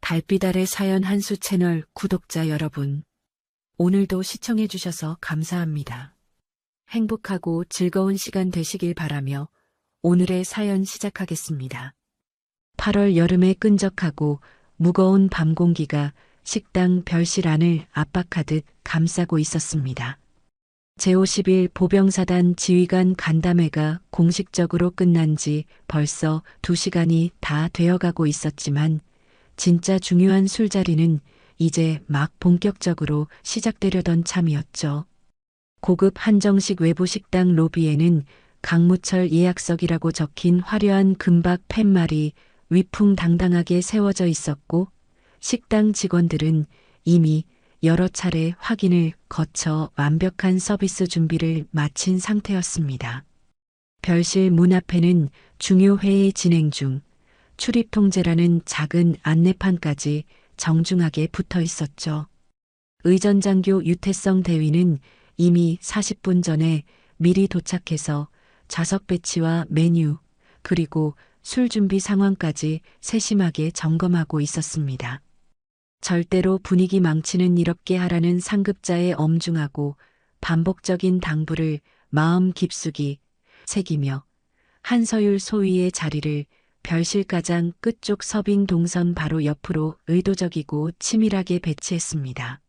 달빛 아래 사연 한수 채널 구독자 여러분, 오늘도 시청해주셔서 감사합니다. 행복하고 즐거운 시간 되시길 바라며 오늘의 사연 시작하겠습니다. 8월 여름의 끈적하고 무거운 밤 공기가 식당 별실 안을 압박하듯 감싸고 있었습니다. 제51 보병사단 지휘관 간담회가 공식적으로 끝난 지 벌써 2시간이 다 되어가고 있었지만 진짜 중요한 술자리는 이제 막 본격적으로 시작되려던 참이었죠. 고급 한정식 외부 식당 로비에는 강무철 예약석이라고 적힌 화려한 금박 팻말이 위풍당당하게 세워져 있었고, 식당 직원들은 이미 여러 차례 확인을 거쳐 완벽한 서비스 준비를 마친 상태였습니다. 별실 문 앞에는 중요 회의 진행 중, 출입 통제라는 작은 안내판까지 정중하게 붙어 있었죠. 의전장교 유태성 대위는 이미 40분 전에 미리 도착해서 좌석 배치와 메뉴, 그리고 술 준비 상황까지 세심하게 점검하고 있었습니다. 절대로 분위기 망치는 일 없게 하라는 상급자의 엄중하고 반복적인 당부를 마음 깊숙이 새기며 한서율 소위의 자리를 별실 가장 끝쪽 서빙 동선 바로 옆으로 의도적이고 치밀하게 배치했습니다.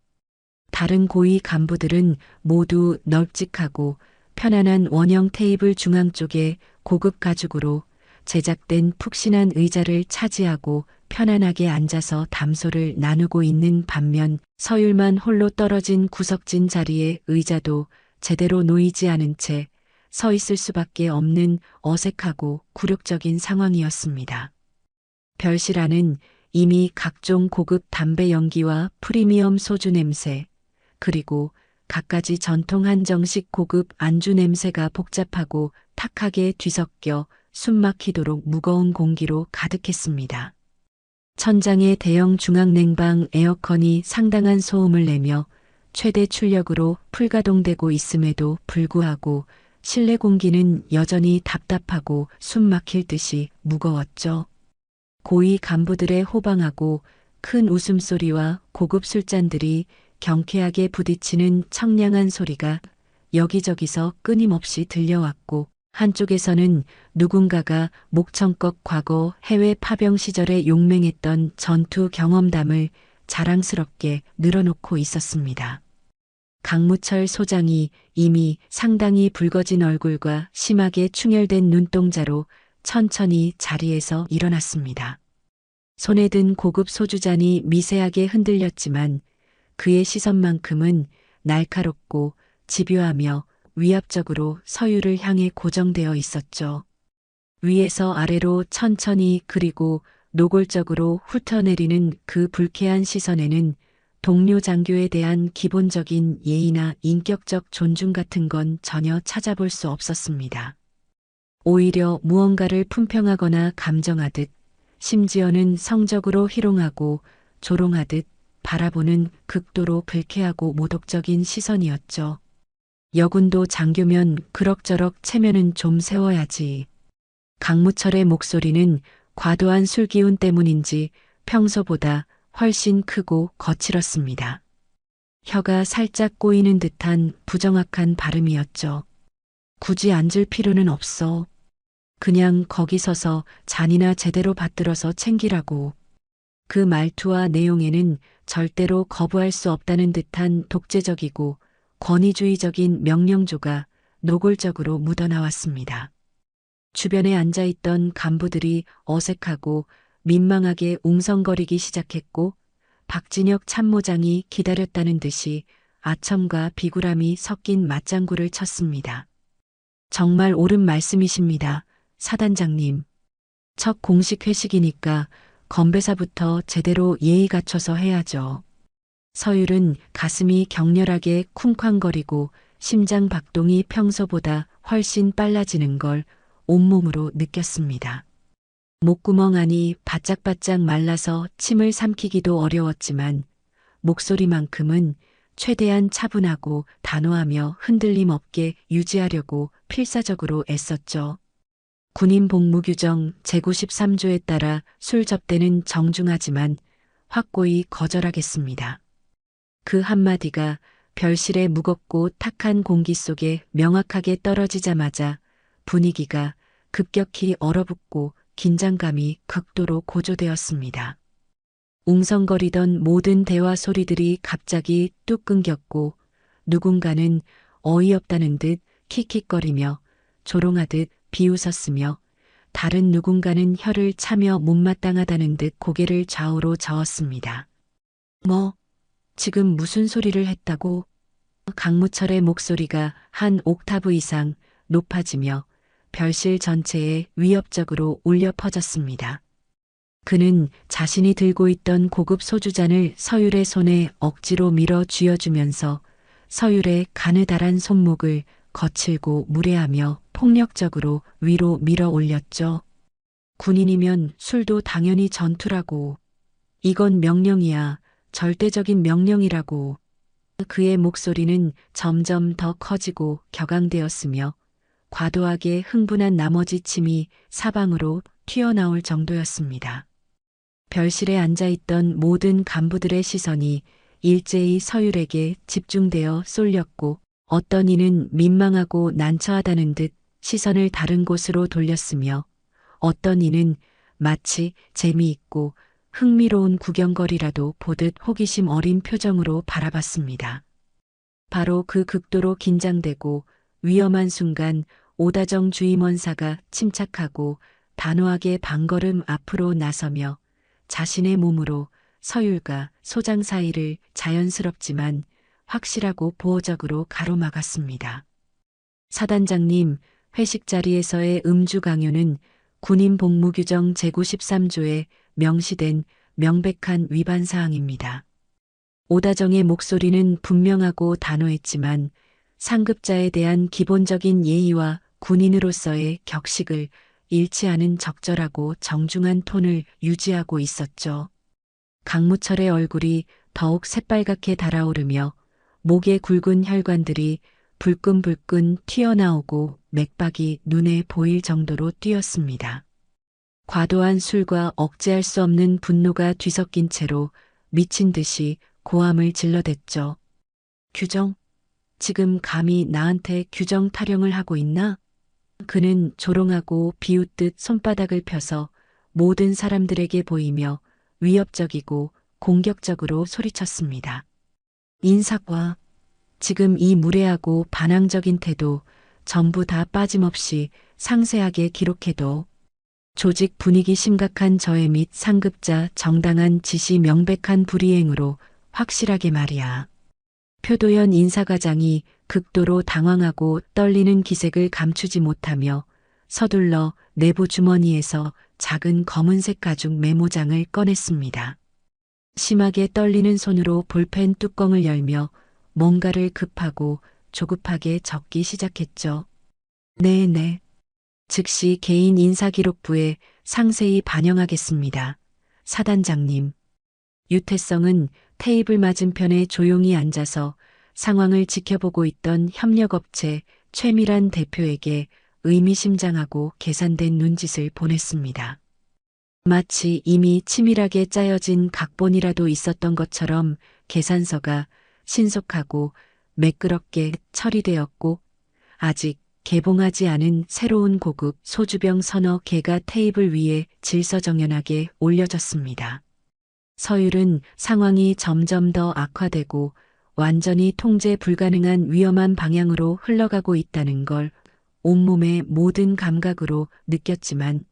다른 고위 간부들은 모두 널찍하고 편안한 원형 테이블 중앙 쪽에 고급 가죽으로 제작된 푹신한 의자를 차지하고 편안하게 앉아서 담소를 나누고 있는 반면, 서율만 홀로 떨어진 구석진 자리에 의자도 제대로 놓이지 않은 채 서 있을 수밖에 없는 어색하고 굴욕적인 상황이었습니다. 별실 안은 이미 각종 고급 담배 연기와 프리미엄 소주 냄새, 그리고 갖가지 전통 한정식 고급 안주 냄새가 복잡하고 탁하게 뒤섞여 숨막히도록 무거운 공기로 가득했습니다. 천장의 대형 중앙냉방 에어컨이 상당한 소음을 내며 최대 출력으로 풀가동되고 있음에도 불구하고 실내 공기는 여전히 답답하고 숨막힐 듯이 무거웠죠. 고위 간부들의 호방하고 큰 웃음소리와 고급 술잔들이 경쾌하게 부딪히는 청량한 소리가 여기저기서 끊임없이 들려왔고, 한쪽에서는 누군가가 목청껏 과거 해외 파병 시절에 용맹했던 전투 경험담을 자랑스럽게 늘어놓고 있었습니다. 강무철 소장이 이미 상당히 붉어진 얼굴과 심하게 충혈된 눈동자로 천천히 자리에서 일어났습니다. 손에 든 고급 소주잔이 미세하게 흔들렸지만 그의 시선만큼은 날카롭고 집요하며 위압적으로 서율을 향해 고정되어 있었죠. 위에서 아래로 천천히 그리고 노골적으로 훑어내리는 그 불쾌한 시선에는 동료 장교에 대한 기본적인 예의나 인격적 존중 같은 건 전혀 찾아볼 수 없었습니다. 오히려 무언가를 품평하거나 감정하듯, 심지어는 성적으로 희롱하고 조롱하듯 바라보는 극도로 불쾌하고 모독적인 시선이었죠. 여군도 장교면 그럭저럭 체면은 좀 세워야지. 강무철의 목소리는 과도한 술기운 때문인지 평소보다 훨씬 크고 거칠었습니다. 혀가 살짝 꼬이는 듯한 부정확한 발음이었죠. 굳이 앉을 필요는 없어. 그냥 거기 서서 잔이나 제대로 받들어서 챙기라고. 그 말투와 내용에는 절대로 거부할 수 없다는 듯한 독재적이고 권위주의적인 명령조가 노골적으로 묻어나왔습니다. 주변에 앉아있던 간부들이 어색하고 민망하게 웅성거리기 시작했고, 박진혁 참모장이 기다렸다는 듯이 아첨과 비굴함이 섞인 맞장구를 쳤습니다. 정말 옳은 말씀이십니다, 사단장님. 첫 공식 회식이니까 건배사부터 제대로 예의 갖춰서 해야죠. 서율은 가슴이 격렬하게 쿵쾅거리고 심장 박동이 평소보다 훨씬 빨라지는 걸 온몸으로 느꼈습니다. 목구멍 안이 바짝바짝 말라서 침을 삼키기도 어려웠지만 목소리만큼은 최대한 차분하고 단호하며 흔들림 없게 유지하려고 필사적으로 애썼죠. 군인 복무 규정 제93조에 따라 술 접대는 정중하지만 확고히 거절하겠습니다. 그 한마디가 별실의 무겁고 탁한 공기 속에 명확하게 떨어지자마자 분위기가 급격히 얼어붙고 긴장감이 극도로 고조되었습니다. 웅성거리던 모든 대화 소리들이 갑자기 뚝 끊겼고 누군가는 어이없다는 듯 킥킥거리며 조롱하듯 비웃었으며 다른 누군가는 혀를 차며 못마땅하다는 듯 고개를 좌우로 저었습니다. 뭐, 지금 무슨 소리를 했다고? 강무철의 목소리가 한 옥타브 이상 높아지며 별실 전체에 위협적으로 울려 퍼졌습니다. 그는 자신이 들고 있던 고급 소주잔을 서율의 손에 억지로 밀어 쥐어주면서 서율의 가느다란 손목을 거칠고 무례하며 폭력적으로 위로 밀어 올렸죠. 군인이면 술도 당연히 전투라고. 이건 명령이야. 절대적인 명령이라고. 그의 목소리는 점점 더 커지고 격앙되었으며 과도하게 흥분한 나머지 침이 사방으로 튀어나올 정도였습니다. 별실에 앉아있던 모든 간부들의 시선이 일제히 서율에게 집중되어 쏠렸고 어떤 이는 민망하고 난처하다는 듯 시선을 다른 곳으로 돌렸으며 어떤 이는 마치 재미있고 흥미로운 구경거리라도 보듯 호기심 어린 표정으로 바라봤습니다. 바로 그 극도로 긴장되고 위험한 순간 오다정 주임원사가 침착하고 단호하게 반걸음 앞으로 나서며 자신의 몸으로 서율과 소장 사이를 자연스럽지만 확실하고 보호적으로 가로막았습니다. 사단장님, 회식 자리에서의 음주 강요는 군인 복무규정 제93조에 명시된 명백한 위반 사항입니다. 오다정의 목소리는 분명하고 단호했지만 상급자에 대한 기본적인 예의와 군인으로서의 격식을 잃지 않은 적절하고 정중한 톤을 유지하고 있었죠. 강무철의 얼굴이 더욱 새빨갛게 달아오르며 목의 굵은 혈관들이 불끈불끈 튀어나오고 맥박이 눈에 보일 정도로 뛰었습니다. 과도한 술과 억제할 수 없는 분노가 뒤섞인 채로 미친 듯이 고함을 질러댔죠. 규정? 지금 감히 나한테 규정 타령을 하고 있나? 그는 조롱하고 비웃듯 손바닥을 펴서 모든 사람들에게 보이며 위협적이고 공격적으로 소리쳤습니다. 인사과 지금 이 무례하고 반항적인 태도 전부 다 빠짐없이 상세하게 기록해도 조직 분위기 심각한 저해 및 상급자 정당한 지시 명백한 불이행으로 확실하게 말이야. 표도현 인사과장이 극도로 당황하고 떨리는 기색을 감추지 못하며 서둘러 내부 주머니에서 작은 검은색 가죽 메모장을 꺼냈습니다. 심하게 떨리는 손으로 볼펜 뚜껑을 열며 뭔가를 급하고 조급하게 적기 시작했죠. 네네. 즉시 개인 인사기록부에 상세히 반영하겠습니다. 사단장님. 유태성은 테이블 맞은편에 조용히 앉아서 상황을 지켜보고 있던 협력업체 최미란 대표에게 의미심장하고 계산된 눈짓을 보냈습니다. 마치 이미 치밀하게 짜여진 각본이라도 있었던 것처럼 계산서가 신속하고 매끄럽게 처리되었고 아직 개봉하지 않은 새로운 고급 소주병 서너 개가 테이블 위에 질서정연하게 올려졌습니다. 서율은 상황이 점점 더 악화되고 완전히 통제 불가능한 위험한 방향으로 흘러가고 있다는 걸 온몸의 모든 감각으로 느꼈지만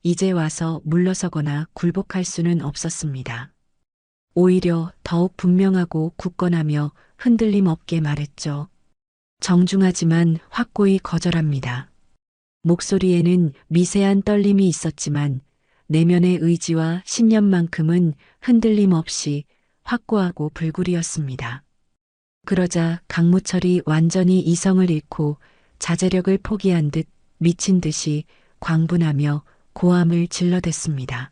이제 와서 물러서거나 굴복할 수는 없었습니다. 오히려 더욱 분명하고 굳건하며 흔들림 없게 말했죠. 정중하지만 확고히 거절합니다. 목소리에는 미세한 떨림이 있었지만 내면의 의지와 신념만큼은 흔들림 없이 확고하고 불굴이었습니다. 그러자 강무철이 완전히 이성을 잃고 자제력을 포기한 듯 미친 듯이 광분하며 고함을 질러댔습니다.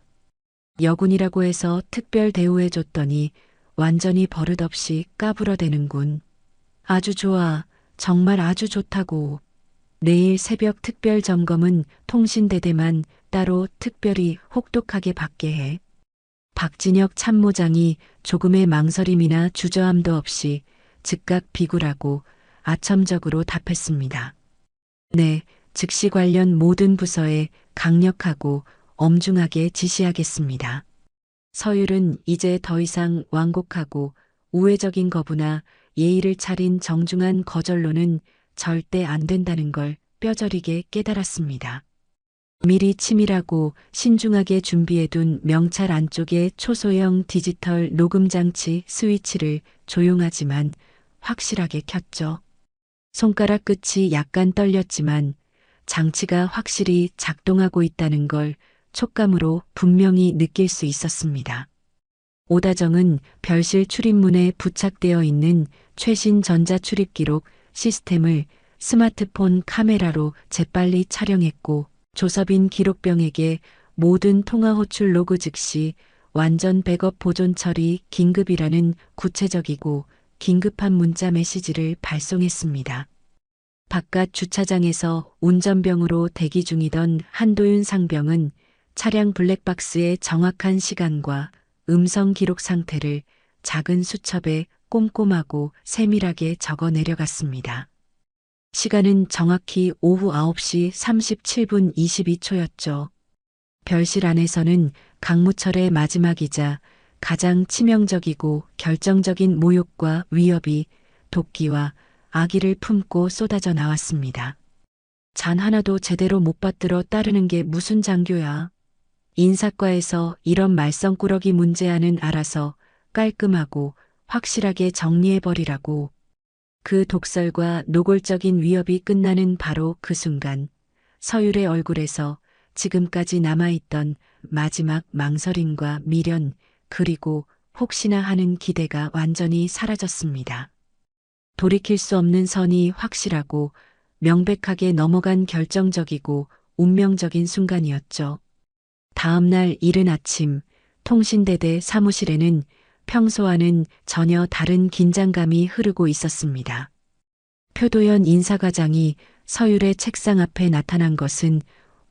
여군이라고 해서 특별 대우해줬더니 완전히 버릇없이 까불어대는군. 아주 좋아. 정말 아주 좋다고. 내일 새벽 특별 점검은 통신대대만 따로 특별히 혹독하게 받게 해. 박진혁 참모장이 조금의 망설임이나 주저함도 없이 즉각 비굴하고 아첨적으로 답했습니다. 네, 즉시 관련 모든 부서에 강력하고 엄중하게 지시하겠습니다. 서율은 이제 더 이상 완곡하고 우회적인 거부나 예의를 차린 정중한 거절로는 절대 안 된다는 걸 뼈저리게 깨달았습니다. 미리 치밀하고 신중하게 준비해둔 명찰 안쪽의 초소형 디지털 녹음 장치 스위치를 조용하지만 확실하게 켰죠. 손가락 끝이 약간 떨렸지만 장치가 확실히 작동하고 있다는 걸 촉감으로 분명히 느낄 수 있었습니다. 오다정은 별실 출입문에 부착되어 있는 최신 전자출입 기록 시스템을 스마트폰 카메라로 재빨리 촬영했고 조섭인 기록병에게 모든 통화 호출 로그 즉시 완전 백업 보존 처리 긴급이라는 구체적이고 긴급한 문자 메시지를 발송했습니다. 바깥 주차장에서 운전병으로 대기 중이던 한도윤 상병은 차량 블랙박스의 정확한 시간과 음성 기록 상태를 작은 수첩에 꼼꼼하고 세밀하게 적어 내려갔습니다. 시간은 정확히 오후 9시 37분 22초였죠. 별실 안에서는 강무철의 마지막이자 가장 치명적이고 결정적인 모욕과 위협이 도끼와 아기를 품고 쏟아져 나왔습니다. 잔 하나도 제대로 못 받들어 따르는 게 무슨 장교야. 인사과에서 이런 말썽꾸러기 문제안은 알아서 깔끔하고 확실하게 정리해버리라고. 그 독설과 노골적인 위협이 끝나는 바로 그 순간 서율의 얼굴에서 지금까지 남아있던 마지막 망설임과 미련 그리고 혹시나 하는 기대가 완전히 사라졌습니다. 돌이킬 수 없는 선이 확실하고 명백하게 넘어간 결정적이고 운명적인 순간이었죠. 다음 날 이른 아침 통신대대 사무실에는 평소와는 전혀 다른 긴장감이 흐르고 있었습니다. 표도연 인사과장이 서율의 책상 앞에 나타난 것은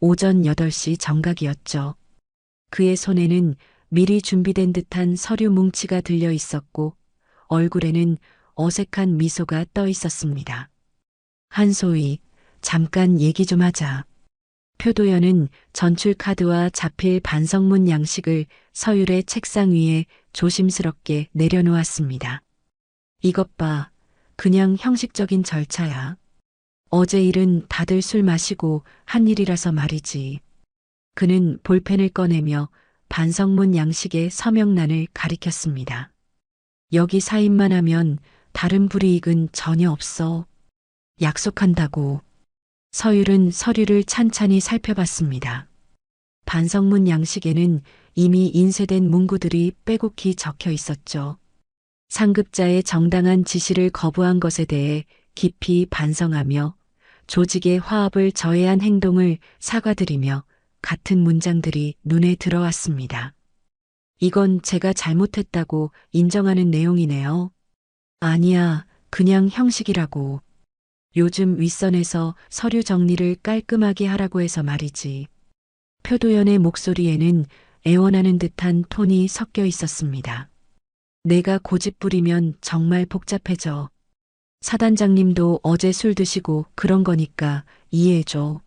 오전 8시 정각이었죠. 그의 손에는 미리 준비된 듯한 서류 뭉치가 들려 있었고 얼굴에는 어색한 미소가 떠 있었습니다. 한소희, 잠깐 얘기 좀 하자. 표도연은 전출카드와 자필 반성문 양식을 서율의 책상 위에 조심스럽게 내려놓았습니다. 이것 봐, 그냥 형식적인 절차야. 어제 일은 다들 술 마시고 한 일이라서 말이지. 그는 볼펜을 꺼내며 반성문 양식의 서명란을 가리켰습니다. 여기 사인만 하면 다른 불이익은 전혀 없어. 약속한다고. 서율은 서류를 찬찬히 살펴봤습니다. 반성문 양식에는 이미 인쇄된 문구들이 빼곡히 적혀 있었죠. 상급자의 정당한 지시를 거부한 것에 대해 깊이 반성하며 조직의 화합을 저해한 행동을 사과드리며 같은 문장들이 눈에 들어왔습니다. 이건 제가 잘못했다고 인정하는 내용이네요. 아니야, 그냥 형식이라고. 요즘 윗선에서 서류 정리를 깔끔하게 하라고 해서 말이지. 표도연의 목소리에는 애원하는 듯한 톤이 섞여 있었습니다. 내가 고집 부리면 정말 복잡해져. 사단장님도 어제 술 드시고 그런 거니까 이해해줘.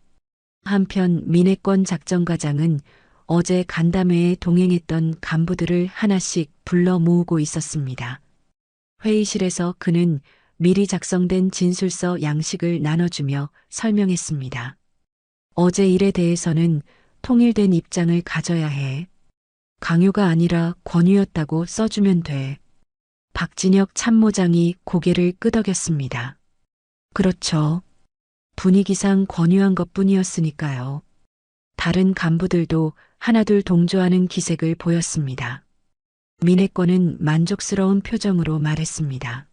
한편 민해권 작전과장은 어제 간담회에 동행했던 간부들을 하나씩 불러 모으고 있었습니다. 회의실에서 그는 미리 작성된 진술서 양식을 나눠주며 설명했습니다. 어제 일에 대해서는 통일된 입장을 가져야 해. 강요가 아니라 권유였다고 써주면 돼. 박진혁 참모장이 고개를 끄덕였습니다. 그렇죠. 분위기상 권유한 것뿐이었으니까요. 다른 간부들도 하나둘 동조하는 기색을 보였습니다. 민해권은 만족스러운 표정으로 말했습니다.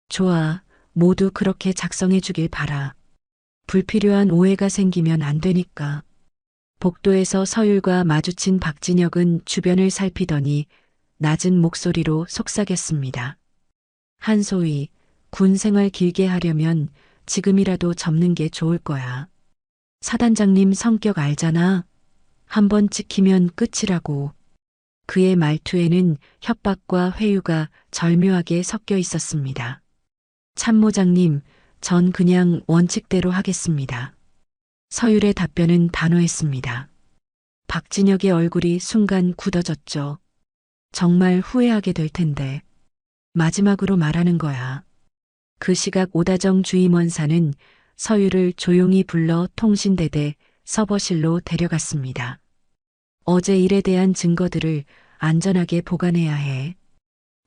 좋아, 모두 그렇게 작성해 주길 바라. 불필요한 오해가 생기면 안 되니까. 복도에서 서율과 마주친 박진혁은 주변을 살피더니 낮은 목소리로 속삭였습니다. 한소희, 군 생활 길게 하려면 지금이라도 접는 게 좋을 거야. 사단장님 성격 알잖아. 한번 찍히면 끝이라고. 그의 말투에는 협박과 회유가 절묘하게 섞여 있었습니다. 참모장님, 전 그냥 원칙대로 하겠습니다. 서율의 답변은 단호했습니다. 박진혁의 얼굴이 순간 굳어졌죠. 정말 후회하게 될 텐데. 마지막으로 말하는 거야. 그 시각 오다정 주임원사는 서율을 조용히 불러 통신대대 서버실로 데려갔습니다. 어제 일에 대한 증거들을 안전하게 보관해야 해.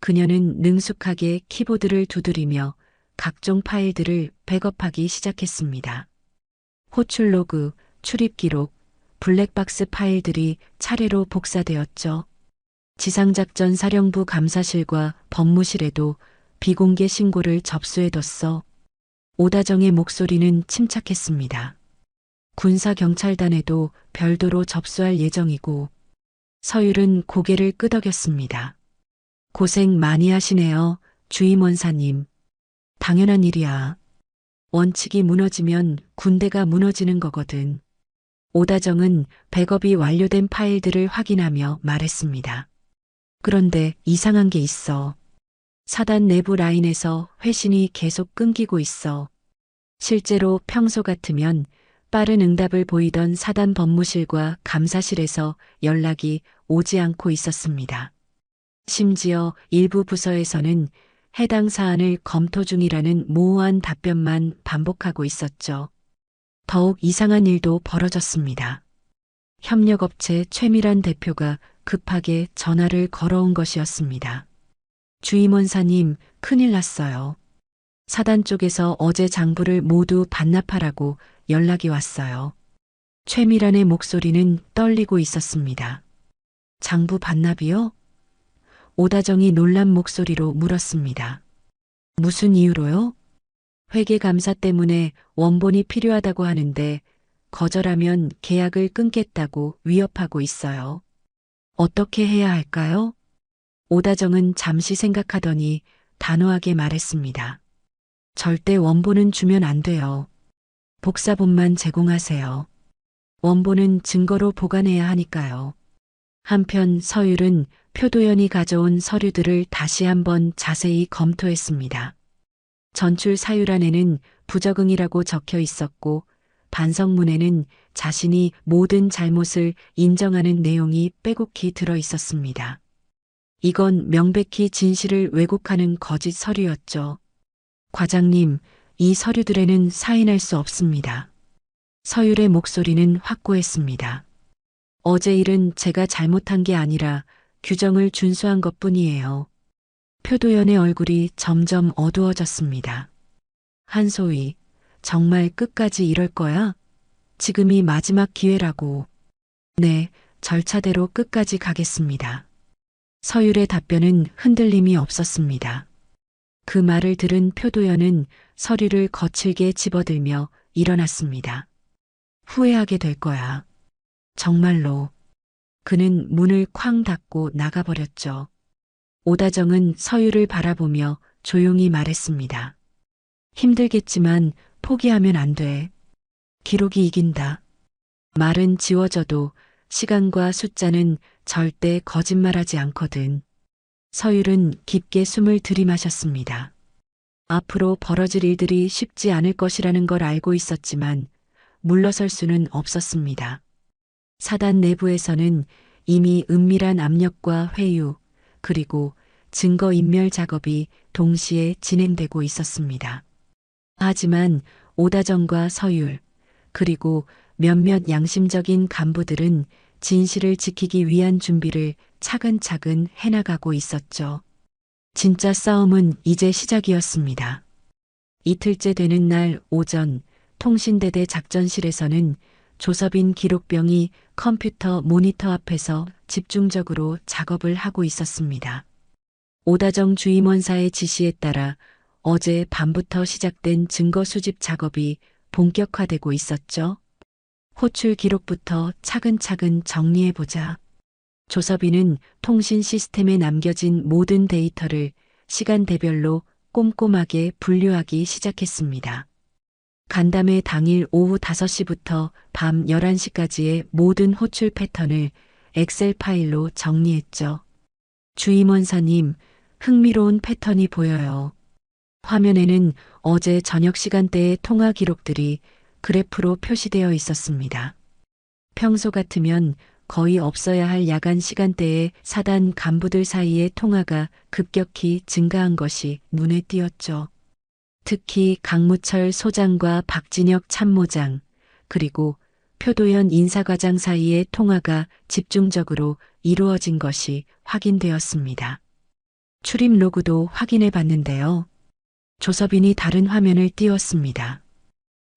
그녀는 능숙하게 키보드를 두드리며 각종 파일들을 백업하기 시작했습니다. 호출 로그, 출입 기록, 블랙박스 파일들이 차례로 복사되었죠. 지상작전 사령부 감사실과 법무실에도 비공개 신고를 접수해뒀어. 오다정의 목소리는 침착했습니다. 군사경찰단에도 별도로 접수할 예정이고. 서율은 고개를 끄덕였습니다. 고생 많이 하시네요, 주임원사님. 당연한 일이야. 원칙이 무너지면 군대가 무너지는 거거든. 오다정은 백업이 완료된 파일들을 확인하며 말했습니다. 그런데 이상한 게 있어. 사단 내부 라인에서 회신이 계속 끊기고 있어. 실제로 평소 같으면 빠른 응답을 보이던 사단 법무실과 감사실에서 연락이 오지 않고 있었습니다. 심지어 일부 부서에서는 해당 사안을 검토 중이라는 모호한 답변만 반복하고 있었죠. 더욱 이상한 일도 벌어졌습니다. 협력업체 최미란 대표가 급하게 전화를 걸어온 것이었습니다. 주임원사님, 큰일 났어요. 사단 쪽에서 어제 장부를 모두 반납하라고 연락이 왔어요. 최미란의 목소리는 떨리고 있었습니다. 장부 반납이요? 오다정이 놀란 목소리로 물었습니다. 무슨 이유로요? 회계감사 때문에 원본이 필요하다고 하는데 거절하면 계약을 끊겠다고 위협하고 있어요. 어떻게 해야 할까요? 오다정은 잠시 생각하더니 단호하게 말했습니다. 절대 원본은 주면 안 돼요. 복사본만 제공하세요. 원본은 증거로 보관해야 하니까요. 한편 서율은 표도연이 가져온 서류들을 다시 한번 자세히 검토했습니다. 전출 사유란에는 부적응이라고 적혀 있었고 반성문에는 자신이 모든 잘못을 인정하는 내용이 빼곡히 들어 있었습니다. 이건 명백히 진실을 왜곡하는 거짓 서류였죠. 과장님, 이 서류들에는 사인할 수 없습니다. 서율의 목소리는 확고했습니다. 어제 일은 제가 잘못한 게 아니라 규정을 준수한 것뿐이에요. 표도연의 얼굴이 점점 어두워졌습니다. 한소희, 정말 끝까지 이럴 거야? 지금이 마지막 기회라고. 네, 절차대로 끝까지 가겠습니다. 서율의 답변은 흔들림이 없었습니다. 그 말을 들은 표도연은 서류를 거칠게 집어들며 일어났습니다. 후회하게 될 거야. 정말로. 그는 문을 쾅 닫고 나가버렸죠. 오다정은 서율을 바라보며 조용히 말했습니다. 힘들겠지만 포기하면 안 돼. 기록이 이긴다. 말은 지워져도 시간과 숫자는 절대 거짓말하지 않거든. 서율은 깊게 숨을 들이마셨습니다. 앞으로 벌어질 일들이 쉽지 않을 것이라는 걸 알고 있었지만 물러설 수는 없었습니다. 사단 내부에서는 이미 은밀한 압력과 회유, 그리고 증거인멸 작업이 동시에 진행되고 있었습니다. 하지만 오다정과 서율, 그리고 몇몇 양심적인 간부들은 진실을 지키기 위한 준비를 차근차근 해나가고 있었죠. 진짜 싸움은 이제 시작이었습니다. 이틀째 되는 날 오전 통신대대 작전실에서는 조섭인 기록병이 컴퓨터 모니터 앞에서 집중적으로 작업을 하고 있었습니다. 오다정 주임원사의 지시에 따라 어제 밤부터 시작된 증거 수집 작업이 본격화되고 있었죠. 호출 기록부터 차근차근 정리해보자. 조섭인은 통신 시스템에 남겨진 모든 데이터를 시간대별로 꼼꼼하게 분류하기 시작했습니다. 간담회 당일 오후 5시부터 밤 11시까지의 모든 호출 패턴을 엑셀 파일로 정리했죠. 주임원사님, 흥미로운 패턴이 보여요. 화면에는 어제 저녁 시간대의 통화 기록들이 그래프로 표시되어 있었습니다. 평소 같으면 거의 없어야 할 야간 시간대에 사단 간부들 사이의 통화가 급격히 증가한 것이 눈에 띄었죠. 특히 강무철 소장과 박진혁 참모장, 그리고 표도현 인사과장 사이의 통화가 집중적으로 이루어진 것이 확인되었습니다. 출입 로그도 확인해 봤는데요. 조섭인이 다른 화면을 띄웠습니다.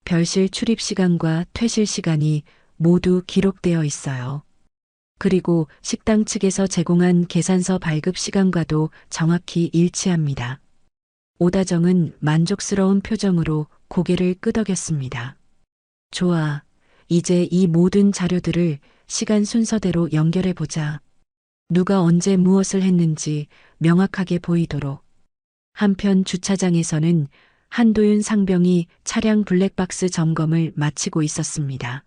별실 출입 시간과 퇴실 시간이 모두 기록되어 있어요. 그리고 식당 측에서 제공한 계산서 발급 시간과도 정확히 일치합니다. 오다정은 만족스러운 표정으로 고개를 끄덕였습니다. 좋아. 이제 이 모든 자료들을 시간 순서대로 연결해 보자. 누가 언제 무엇을 했는지 명확하게 보이도록. 한편 주차장에서는 한도윤 상병이 차량 블랙박스 점검을 마치고 있었습니다.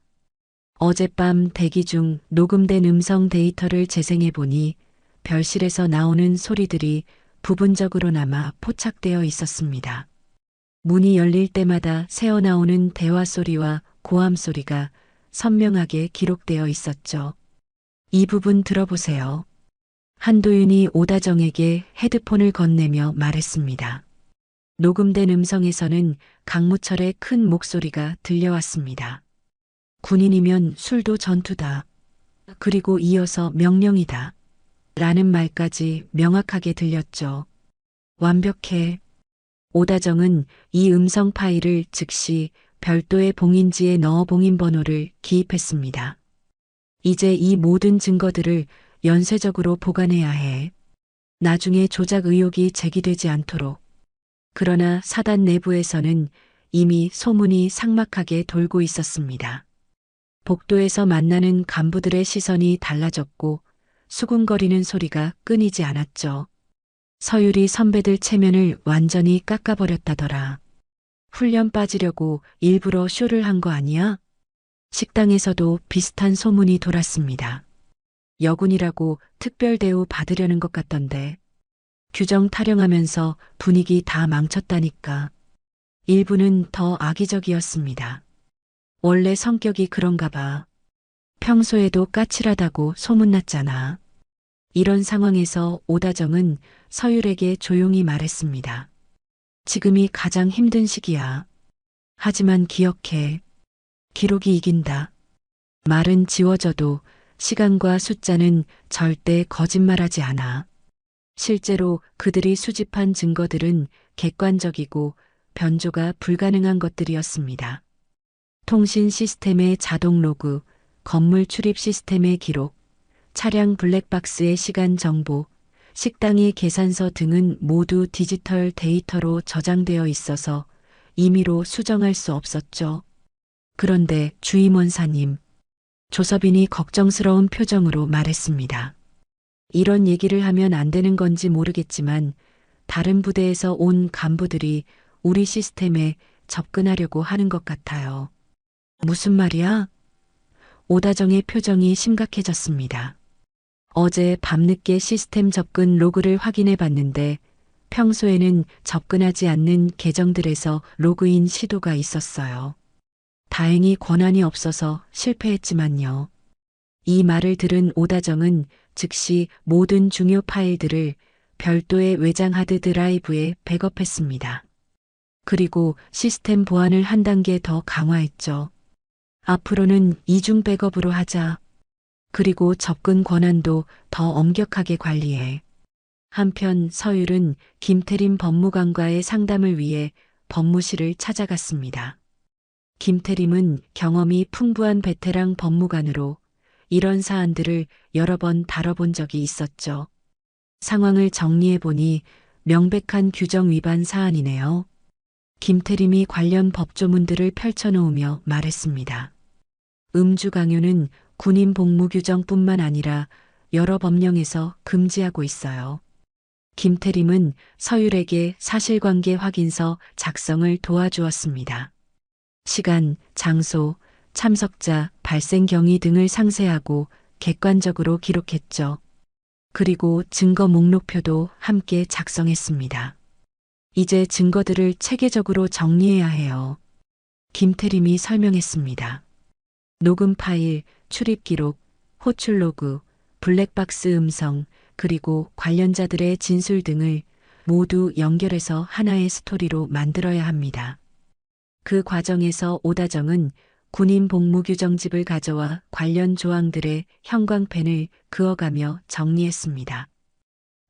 어젯밤 대기 중 녹음된 음성 데이터를 재생해 보니 별실에서 나오는 소리들이 부분적으로나마 포착되어 있었습니다. 문이 열릴 때마다 새어나오는 대화 소리와 고함 소리가 선명하게 기록되어 있었죠. 이 부분 들어보세요. 한도윤이 오다정에게 헤드폰을 건네며 말했습니다. 녹음된 음성에서는 강무철의 큰 목소리가 들려왔습니다. 군인이면 술도 전투다. 그리고 이어서 명령이다. 라는 말까지 명확하게 들렸죠. 완벽해. 오다정은 이 음성 파일을 즉시 별도의 봉인지에 넣어 봉인 번호를 기입했습니다. 이제 이 모든 증거들을 연쇄적으로 보관해야 해. 나중에 조작 의혹이 제기되지 않도록. 그러나 사단 내부에서는 이미 소문이 삭막하게 돌고 있었습니다. 복도에서 만나는 간부들의 시선이 달라졌고 수군거리는 소리가 끊이지 않았죠. 서유리 선배들 체면을 완전히 깎아버렸다더라. 훈련 빠지려고 일부러 쇼를 한 거 아니야? 식당에서도 비슷한 소문이 돌았습니다. 여군이라고 특별 대우 받으려는 것 같던데. 규정 타령하면서 분위기 다 망쳤다니까. 일부는 더 악의적이었습니다. 원래 성격이 그런가 봐. 평소에도 까칠하다고 소문났잖아. 이런 상황에서 오다정은 서율에게 조용히 말했습니다. 지금이 가장 힘든 시기야. 하지만 기억해. 기록이 이긴다. 말은 지워져도 시간과 숫자는 절대 거짓말하지 않아. 실제로 그들이 수집한 증거들은 객관적이고 변조가 불가능한 것들이었습니다. 통신 시스템의 자동 로그, 건물 출입 시스템의 기록, 차량 블랙박스의 시간 정보, 식당의 계산서 등은 모두 디지털 데이터로 저장되어 있어서 임의로 수정할 수 없었죠. 그런데 주임원사님, 조섭인이 걱정스러운 표정으로 말했습니다. 이런 얘기를 하면 안 되는 건지 모르겠지만 다른 부대에서 온 간부들이 우리 시스템에 접근하려고 하는 것 같아요. 무슨 말이야? 오다정의 표정이 심각해졌습니다. 어제 밤늦게 시스템 접근 로그를 확인해 봤는데 평소에는 접근하지 않는 계정들에서 로그인 시도가 있었어요. 다행히 권한이 없어서 실패했지만요. 이 말을 들은 오다정은 즉시 모든 중요 파일들을 별도의 외장 하드 드라이브에 백업했습니다. 그리고 시스템 보안을 한 단계 더 강화했죠. 앞으로는 이중 백업으로 하자. 그리고 접근 권한도 더 엄격하게 관리해. 한편 서율은 김태림 법무관과의 상담을 위해 법무실을 찾아갔습니다. 김태림은 경험이 풍부한 베테랑 법무관으로 이런 사안들을 여러 번 다뤄본 적이 있었죠. 상황을 정리해 보니 명백한 규정 위반 사안이네요. 김태림이 관련 법조문들을 펼쳐놓으며 말했습니다. 음주 강요는 군인 복무 규정뿐만 아니라 여러 법령에서 금지하고 있어요. 김태림은 서율에게 사실관계 확인서 작성을 도와주었습니다. 시간, 장소, 참석자, 발생 경위 등을 상세하고 객관적으로 기록했죠. 그리고 증거 목록표도 함께 작성했습니다. 이제 증거들을 체계적으로 정리해야 해요. 김태림이 설명했습니다. 녹음 파일, 출입 기록, 호출 로그, 블랙박스 음성, 그리고 관련자들의 진술 등을 모두 연결해서 하나의 스토리로 만들어야 합니다. 그 과정에서 오다정은 군인 복무 규정집을 가져와 관련 조항들의 형광펜을 그어가며 정리했습니다.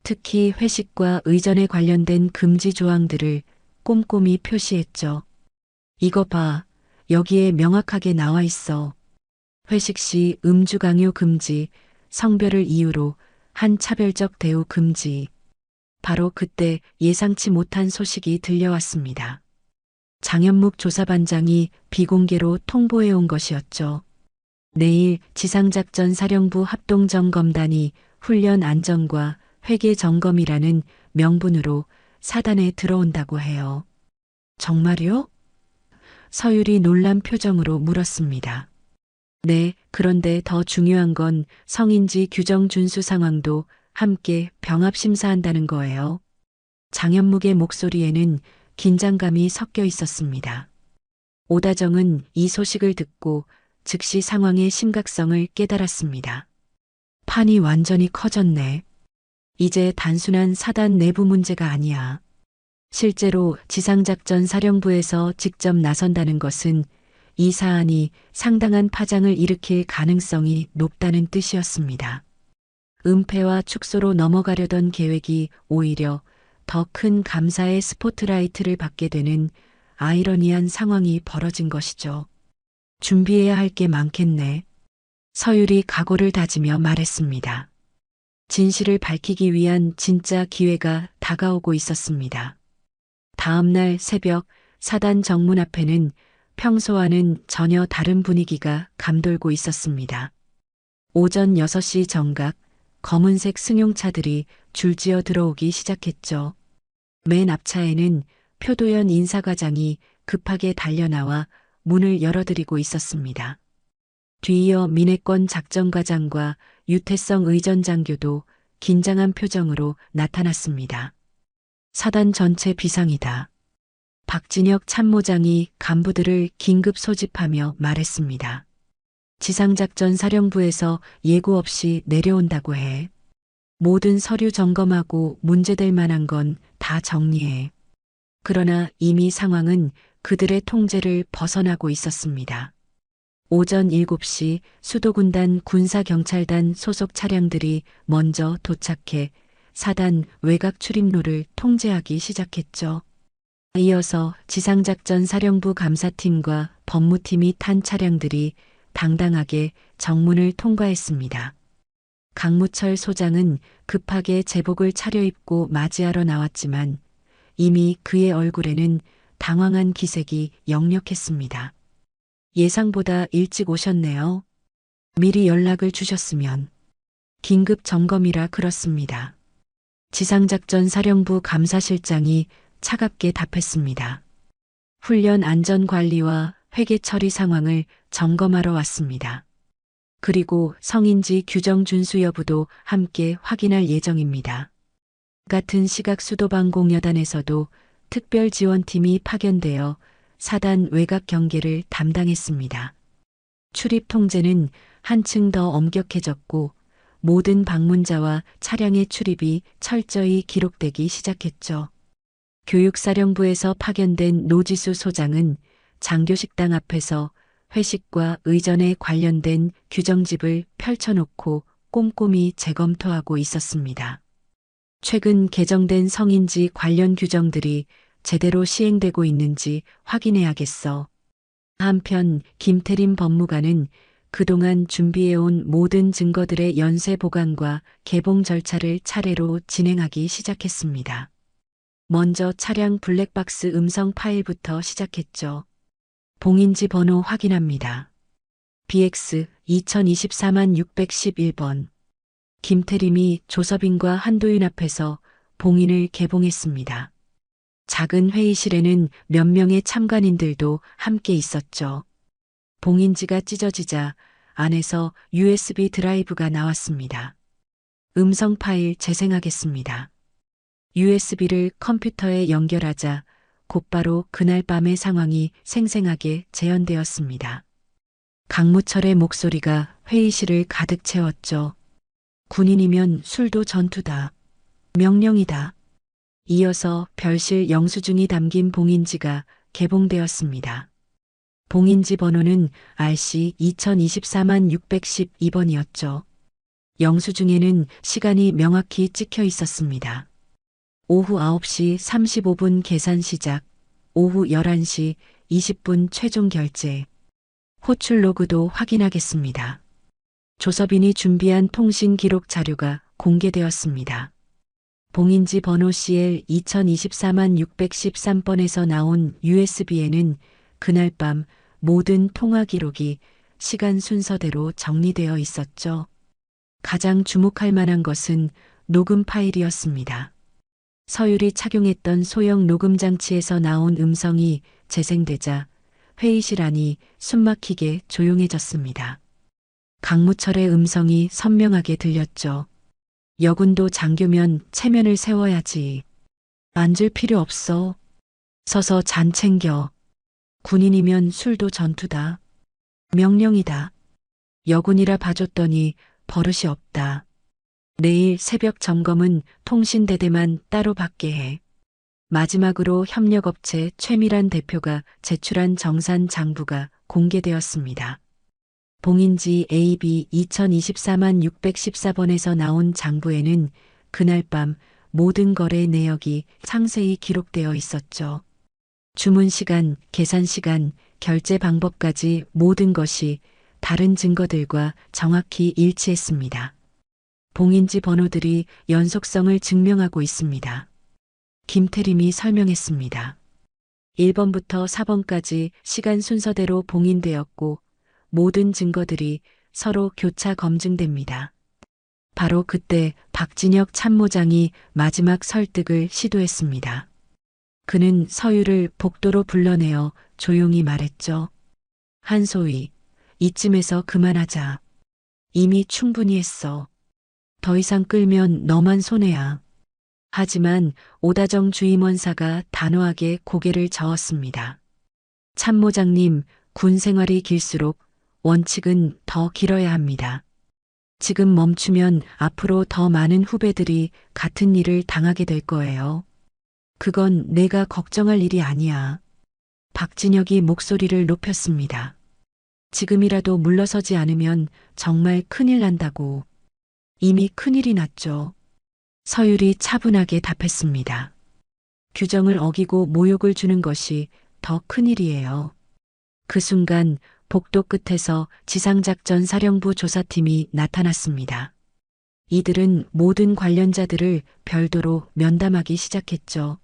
특히 회식과 의전에 관련된 금지 조항들을 꼼꼼히 표시했죠. 이거 봐. 여기에 명확하게 나와 있어. 회식 시 음주 강요 금지, 성별을 이유로 한 차별적 대우 금지. 바로 그때 예상치 못한 소식이 들려왔습니다. 장현묵 조사반장이 비공개로 통보해 온 것이었죠. 내일 지상작전 사령부 합동점검단이 훈련 안전과 회계 점검이라는 명분으로 사단에 들어온다고 해요. 정말요? 서율이 놀란 표정으로 물었습니다. 네, 그런데 더 중요한 건 성인지 규정 준수 상황도 함께 병합 심사한다는 거예요. 장현묵의 목소리에는 긴장감이 섞여 있었습니다. 오다정은 이 소식을 듣고 즉시 상황의 심각성을 깨달았습니다. 판이 완전히 커졌네. 이제 단순한 사단 내부 문제가 아니야. 실제로 지상작전 사령부에서 직접 나선다는 것은 이 사안이 상당한 파장을 일으킬 가능성이 높다는 뜻이었습니다. 은폐와 축소로 넘어가려던 계획이 오히려 더 큰 감사의 스포트라이트를 받게 되는 아이러니한 상황이 벌어진 것이죠. 준비해야 할 게 많겠네. 서율이 각오를 다지며 말했습니다. 진실을 밝히기 위한 진짜 기회가 다가오고 있었습니다. 다음 날 새벽 사단 정문 앞에는 평소와는 전혀 다른 분위기가 감돌고 있었습니다. 오전 6시 정각 검은색 승용차들이 줄지어 들어오기 시작했죠. 맨 앞차에는 표도연 인사과장이 급하게 달려나와 문을 열어드리고 있었습니다. 뒤이어 민해권 작전과장과 유태성 의전장교도 긴장한 표정으로 나타났습니다. 사단 전체 비상이다. 박진혁 참모장이 간부들을 긴급 소집하며 말했습니다. 지상작전 사령부에서 예고 없이 내려온다고 해. 모든 서류 점검하고 문제될 만한 건 다 정리해. 그러나 이미 상황은 그들의 통제를 벗어나고 있었습니다. 오전 7시 수도군단 군사경찰단 소속 차량들이 먼저 도착해 사단 외곽 출입로를 통제하기 시작했죠. 이어서 지상작전 사령부 감사팀과 법무팀이 탄 차량들이 당당하게 정문을 통과했습니다. 강무철 소장은 급하게 제복을 차려입고 맞이하러 나왔지만 이미 그의 얼굴에는 당황한 기색이 역력했습니다. 예상보다 일찍 오셨네요. 미리 연락을 주셨으면. 긴급 점검이라 그렇습니다. 지상작전 사령부 감사실장이 차갑게 답했습니다. 훈련 안전관리와 회계 처리 상황을 점검하러 왔습니다. 그리고 성인지 규정 준수 여부도 함께 확인할 예정입니다. 같은 시각 수도방공여단에서도 특별지원팀이 파견되어 사단 외곽 경계를 담당했습니다. 출입 통제는 한층 더 엄격해졌고 모든 방문자와 차량의 출입이 철저히 기록되기 시작했죠. 교육사령부에서 파견된 노지수 소장은 장교식당 앞에서 회식과 의전에 관련된 규정집을 펼쳐놓고 꼼꼼히 재검토하고 있었습니다. 최근 개정된 성인지 관련 규정들이 제대로 시행되고 있는지 확인해야겠어. 한편 김태림 법무관은 그동안 준비해온 모든 증거들의 연쇄 보관과 개봉 절차를 차례로 진행하기 시작했습니다. 먼저 차량 블랙박스 음성 파일부터 시작했죠. 봉인지 번호 확인합니다. BX 2024-611번. 김태림이 조서빈과 한도윤 앞에서 봉인을 개봉했습니다. 작은 회의실에는 몇 명의 참관인들도 함께 있었죠. 봉인지가 찢어지자 안에서 USB 드라이브가 나왔습니다. 음성 파일 재생하겠습니다. USB를 컴퓨터에 연결하자 곧바로 그날 밤의 상황이 생생하게 재현되었습니다. 강무철의 목소리가 회의실을 가득 채웠죠. 군인이면 술도 전투다. 명령이다. 이어서 별실 영수증이 담긴 봉인지가 개봉되었습니다. 봉인지 번호는 RC 2024-612번이었죠. 영수증에는 시간이 명확히 찍혀 있었습니다. 오후 9시 35분 계산 시작, 오후 11시 20분 최종 결제. 호출 로그도 확인하겠습니다. 조섭인이 준비한 통신 기록 자료가 공개되었습니다. 봉인지 번호 CL 2024-613번에서 나온 USB에는 그날 밤 모든 통화 기록이 시간 순서대로 정리되어 있었죠. 가장 주목할 만한 것은 녹음 파일이었습니다. 서율이 착용했던 소형 녹음 장치에서 나온 음성이 재생되자 회의실 안이 숨막히게 조용해졌습니다. 강무철의 음성이 선명하게 들렸죠. 여군도 장교면 체면을 세워야지. 앉을 필요 없어. 서서 잔 챙겨. 군인이면 술도 전투다. 명령이다. 여군이라 봐줬더니 버릇이 없다. 내일 새벽 점검은 통신대대만 따로 받게 해. 마지막으로 협력업체 최미란 대표가 제출한 정산 장부가 공개되었습니다. 봉인지 AB 2024-614번에서 나온 장부에는 그날 밤 모든 거래 내역이 상세히 기록되어 있었죠. 주문 시간, 계산 시간, 결제 방법까지 모든 것이 다른 증거들과 정확히 일치했습니다. 봉인지 번호들이 연속성을 증명하고 있습니다. 김태림이 설명했습니다. 1번부터 4번까지 시간 순서대로 봉인되었고 모든 증거들이 서로 교차 검증됩니다. 바로 그때 박진혁 참모장이 마지막 설득을 시도했습니다. 그는 서율을 복도로 불러내어 조용히 말했죠. 한소희, 이쯤에서 그만하자. 이미 충분히 했어. 더 이상 끌면 너만 손해야. 하지만 오다정 주임원사가 단호하게 고개를 저었습니다. 참모장님, 군 생활이 길수록 원칙은 더 길어야 합니다. 지금 멈추면 앞으로 더 많은 후배들이 같은 일을 당하게 될 거예요. 그건 내가 걱정할 일이 아니야. 박진혁이 목소리를 높였습니다. 지금이라도 물러서지 않으면 정말 큰일 난다고. 이미 큰일이 났죠. 서율이 차분하게 답했습니다. 규정을 어기고 모욕을 주는 것이 더 큰일이에요. 그 순간 복도 끝에서 지상작전 사령부 조사팀이 나타났습니다. 이들은 모든 관련자들을 별도로 면담하기 시작했죠.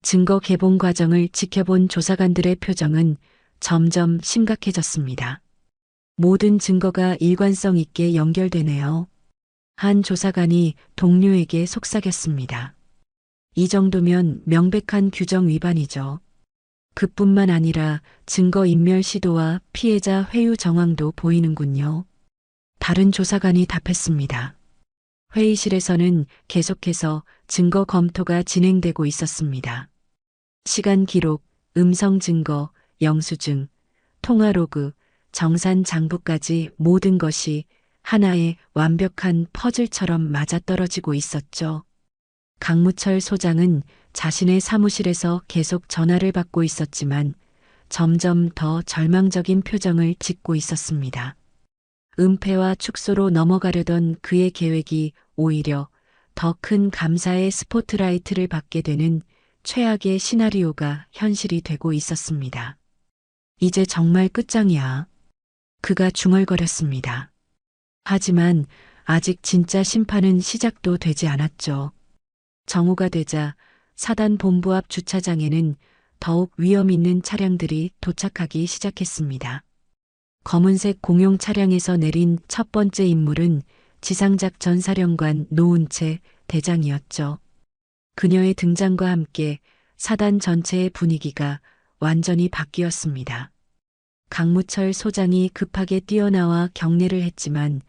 증거 개봉 과정을 지켜본 조사관들의 표정은 점점 심각해졌습니다. 모든 증거가 일관성 있게 연결되네요. 한 조사관이 동료에게 속삭였습니다. 이 정도면 명백한 규정 위반이죠. 그뿐만 아니라 증거인멸 시도와 피해자 회유 정황도 보이는군요. 다른 조사관이 답했습니다. 회의실에서는 계속해서 증거 검토가 진행되고 있었습니다. 시간 기록, 음성 증거, 영수증, 통화 로그, 정산 장부까지 모든 것이 하나의 완벽한 퍼즐처럼 맞아떨어지고 있었죠. 강무철 소장은 자신의 사무실에서 계속 전화를 받고 있었지만 점점 더 절망적인 표정을 짓고 있었습니다. 은폐와 축소로 넘어가려던 그의 계획이 오히려 더 큰 감사의 스포트라이트를 받게 되는 최악의 시나리오가 현실이 되고 있었습니다. 이제 정말 끝장이야. 그가 중얼거렸습니다. 하지만 아직 진짜 심판은 시작도 되지 않았죠. 정오가 되자 사단 본부 앞 주차장에는 더욱 위험 있는 차량들이 도착하기 시작했습니다. 검은색 공용 차량에서 내린 첫 번째 인물은 지상작전 사령관 노은채 대장이었죠. 그녀의 등장과 함께 사단 전체의 분위기가 완전히 바뀌었습니다. 강무철 소장이 급하게 뛰어나와 경례를 했지만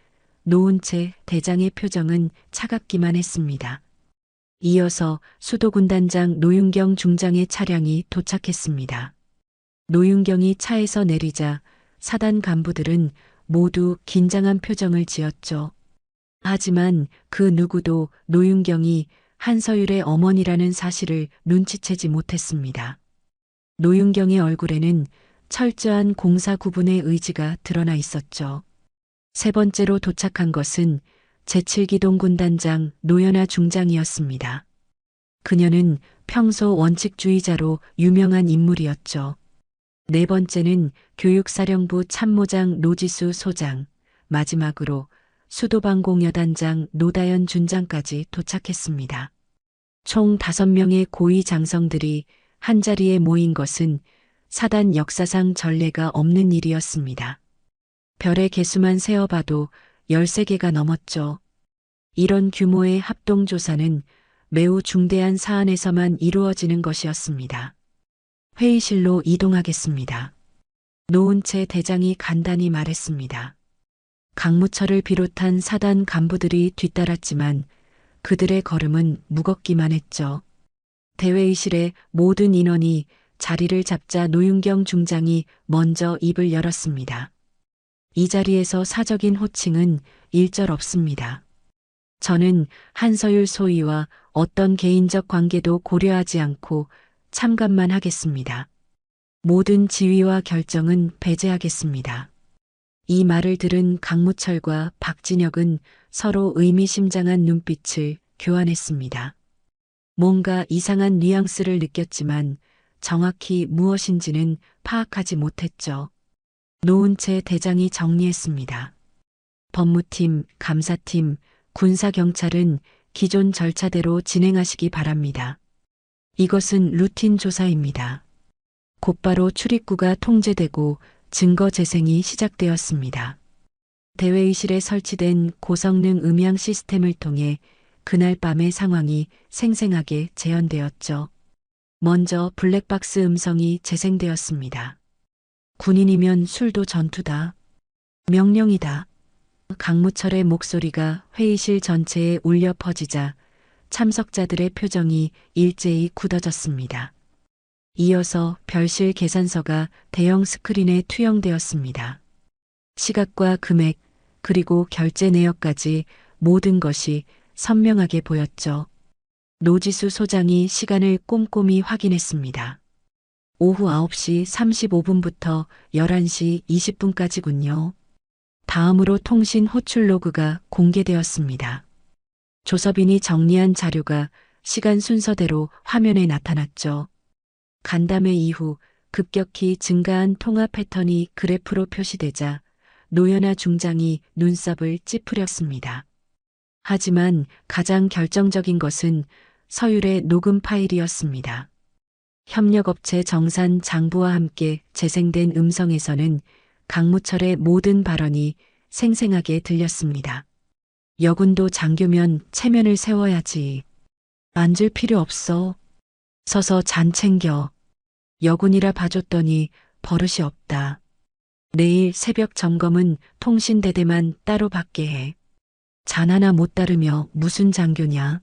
노은채 대장의 표정은 차갑기만 했습니다. 이어서 수도군단장 노윤경 중장의 차량이 도착했습니다. 노윤경이 차에서 내리자 사단 간부들은 모두 긴장한 표정을 지었죠. 하지만 그 누구도 노윤경이 한서율의 어머니라는 사실을 눈치채지 못했습니다. 노윤경의 얼굴에는 철저한 공사 구분의 의지가 드러나 있었죠. 세 번째로 도착한 것은 제7기동 군단장 노연아 중장이었습니다. 그녀는 평소 원칙주의자로 유명한 인물이었죠. 네 번째는 교육사령부 참모장 노지수 소장, 마지막으로 수도방공여단장 노다연 준장까지 도착했습니다. 총 5명의 고위 장성들이 한자리에 모인 것은 사단 역사상 전례가 없는 일이었습니다. 별의 개수만 세어봐도 13개가 넘었죠. 이런 규모의 합동조사는 매우 중대한 사안에서만 이루어지는 것이었습니다. 회의실로 이동하겠습니다. 노은채 대장이 간단히 말했습니다. 강무철을 비롯한 사단 간부들이 뒤따랐지만 그들의 걸음은 무겁기만 했죠. 대회의실의 모든 인원이 자리를 잡자 노윤경 중장이 먼저 입을 열었습니다. 이 자리에서 사적인 호칭은 일절 없습니다. 저는 한서율 소위와 어떤 개인적 관계도 고려하지 않고 참관만 하겠습니다. 모든 지위와 결정은 배제하겠습니다. 이 말을 들은 강무철과 박진혁은 서로 의미심장한 눈빛을 교환했습니다. 뭔가 이상한 뉘앙스를 느꼈지만 정확히 무엇인지는 파악하지 못했죠. 노은채 대장이 정리했습니다. 법무팀, 감사팀, 군사경찰은 기존 절차대로 진행하시기 바랍니다. 이것은 루틴 조사입니다. 곧바로 출입구가 통제되고 증거 재생이 시작되었습니다. 대회의실에 설치된 고성능 음향 시스템을 통해 그날 밤의 상황이 생생하게 재현되었죠. 먼저 블랙박스 음성이 재생되었습니다. 군인이면 술도 전투다. 명령이다. 강무철의 목소리가 회의실 전체에 울려 퍼지자 참석자들의 표정이 일제히 굳어졌습니다. 이어서 별실 계산서가 대형 스크린에 투영되었습니다. 시각과 금액, 그리고 결제 내역까지 모든 것이 선명하게 보였죠. 노지수 소장이 시간을 꼼꼼히 확인했습니다. 오후 9시 35분부터 11시 20분까지군요. 다음으로 통신 호출 로그가 공개되었습니다. 조섭인이 정리한 자료가 시간 순서대로 화면에 나타났죠. 간담회 이후 급격히 증가한 통화 패턴이 그래프로 표시되자 노연아 중장이 눈썹을 찌푸렸습니다. 하지만 가장 결정적인 것은 서율의 녹음 파일이었습니다. 협력업체 정산 장부와 함께 재생된 음성에서는 강무철의 모든 발언이 생생하게 들렸습니다. 여군도 장교면 체면을 세워야지. 앉을 필요 없어. 서서 잔 챙겨. 여군이라 봐줬더니 버릇이 없다. 내일 새벽 점검은 통신대대만 따로 받게 해. 잔 하나 못 따르며 무슨 장교냐.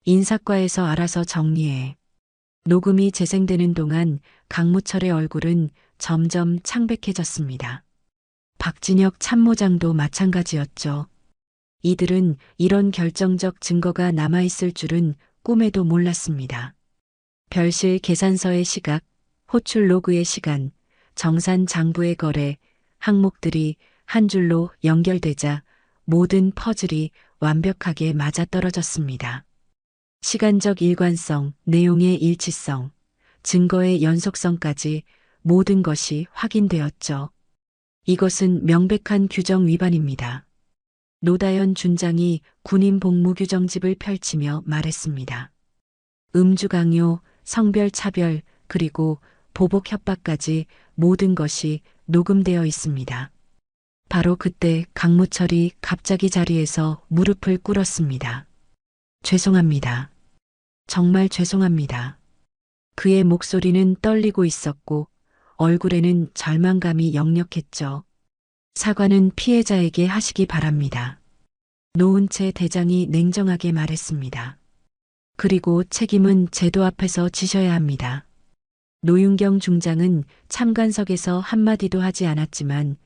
인사과에서 알아서 정리해. 녹음이 재생되는 동안 강무철의 얼굴은 점점 창백해졌습니다. 박진혁 참모장도 마찬가지였죠. 이들은 이런 결정적 증거가 남아있을 줄은 꿈에도 몰랐습니다. 별실 계산서의 시각, 호출 로그의 시간, 정산 장부의 거래, 항목들이 한 줄로 연결되자 모든 퍼즐이 완벽하게 맞아떨어졌습니다. 시간적 일관성, 내용의 일치성, 증거의 연속성까지 모든 것이 확인되었죠. 이것은 명백한 규정 위반입니다. 노다연 준장이 군인 복무 규정집을 펼치며 말했습니다. 음주 강요, 성별 차별, 그리고 보복 협박까지 모든 것이 녹음되어 있습니다. 바로 그때 강무철이 갑자기 자리에서 무릎을 꿇었습니다. 죄송합니다. 정말 죄송합니다. 그의 목소리는 떨리고 있었고 얼굴에는 절망감이 역력했죠. 사과는 피해자에게 하시기 바랍니다. 노은채 대장이 냉정하게 말했습니다. 그리고 책임은 제도 앞에서 지셔야 합니다. 노윤경 중장은 참관석에서 한마디도 하지 않았지만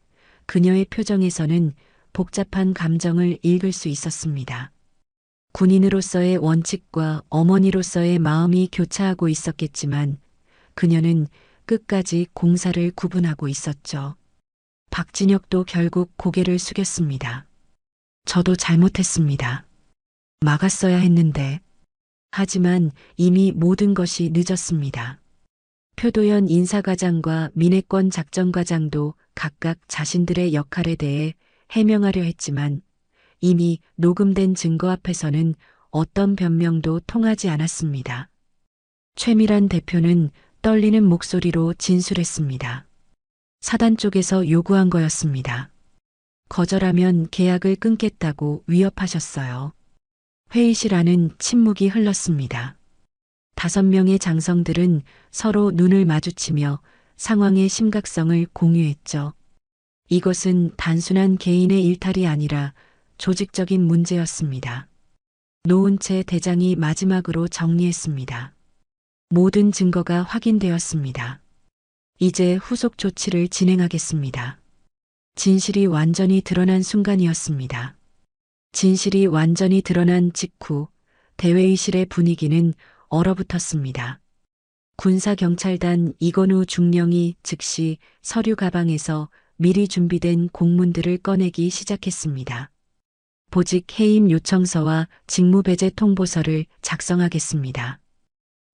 그녀의 표정에서는 복잡한 감정을 읽을 수 있었습니다. 군인으로서의 원칙과 어머니로서의 마음이 교차하고 있었겠지만 그녀는 끝까지 공사를 구분하고 있었죠. 박진혁도 결국 고개를 숙였습니다. 저도 잘못했습니다. 막았어야 했는데. 하지만 이미 모든 것이 늦었습니다. 표도현 인사과장과 민해권 작전과장도 각각 자신들의 역할에 대해 해명하려 했지만 이미 녹음된 증거 앞에서는 어떤 변명도 통하지 않았습니다. 최미란 대표는 떨리는 목소리로 진술했습니다. 사단 쪽에서 요구한 거였습니다. 거절하면 계약을 끊겠다고 위협하셨어요. 회의실 안은 침묵이 흘렀습니다. 5명의 장성들은 서로 눈을 마주치며 상황의 심각성을 공유했죠. 이것은 단순한 개인의 일탈이 아니라 조직적인 문제였습니다. 노은채 대장이 마지막으로 정리했습니다. 모든 증거가 확인되었습니다. 이제 후속 조치를 진행하겠습니다. 진실이 완전히 드러난 순간이었습니다. 진실이 완전히 드러난 직후 대회의실의 분위기는 얼어붙었습니다. 군사경찰단 이건우 중령이 즉시 서류 가방에서 미리 준비된 공문들을 꺼내기 시작했습니다. 보직 해임 요청서와 직무배제 통보서를 작성하겠습니다.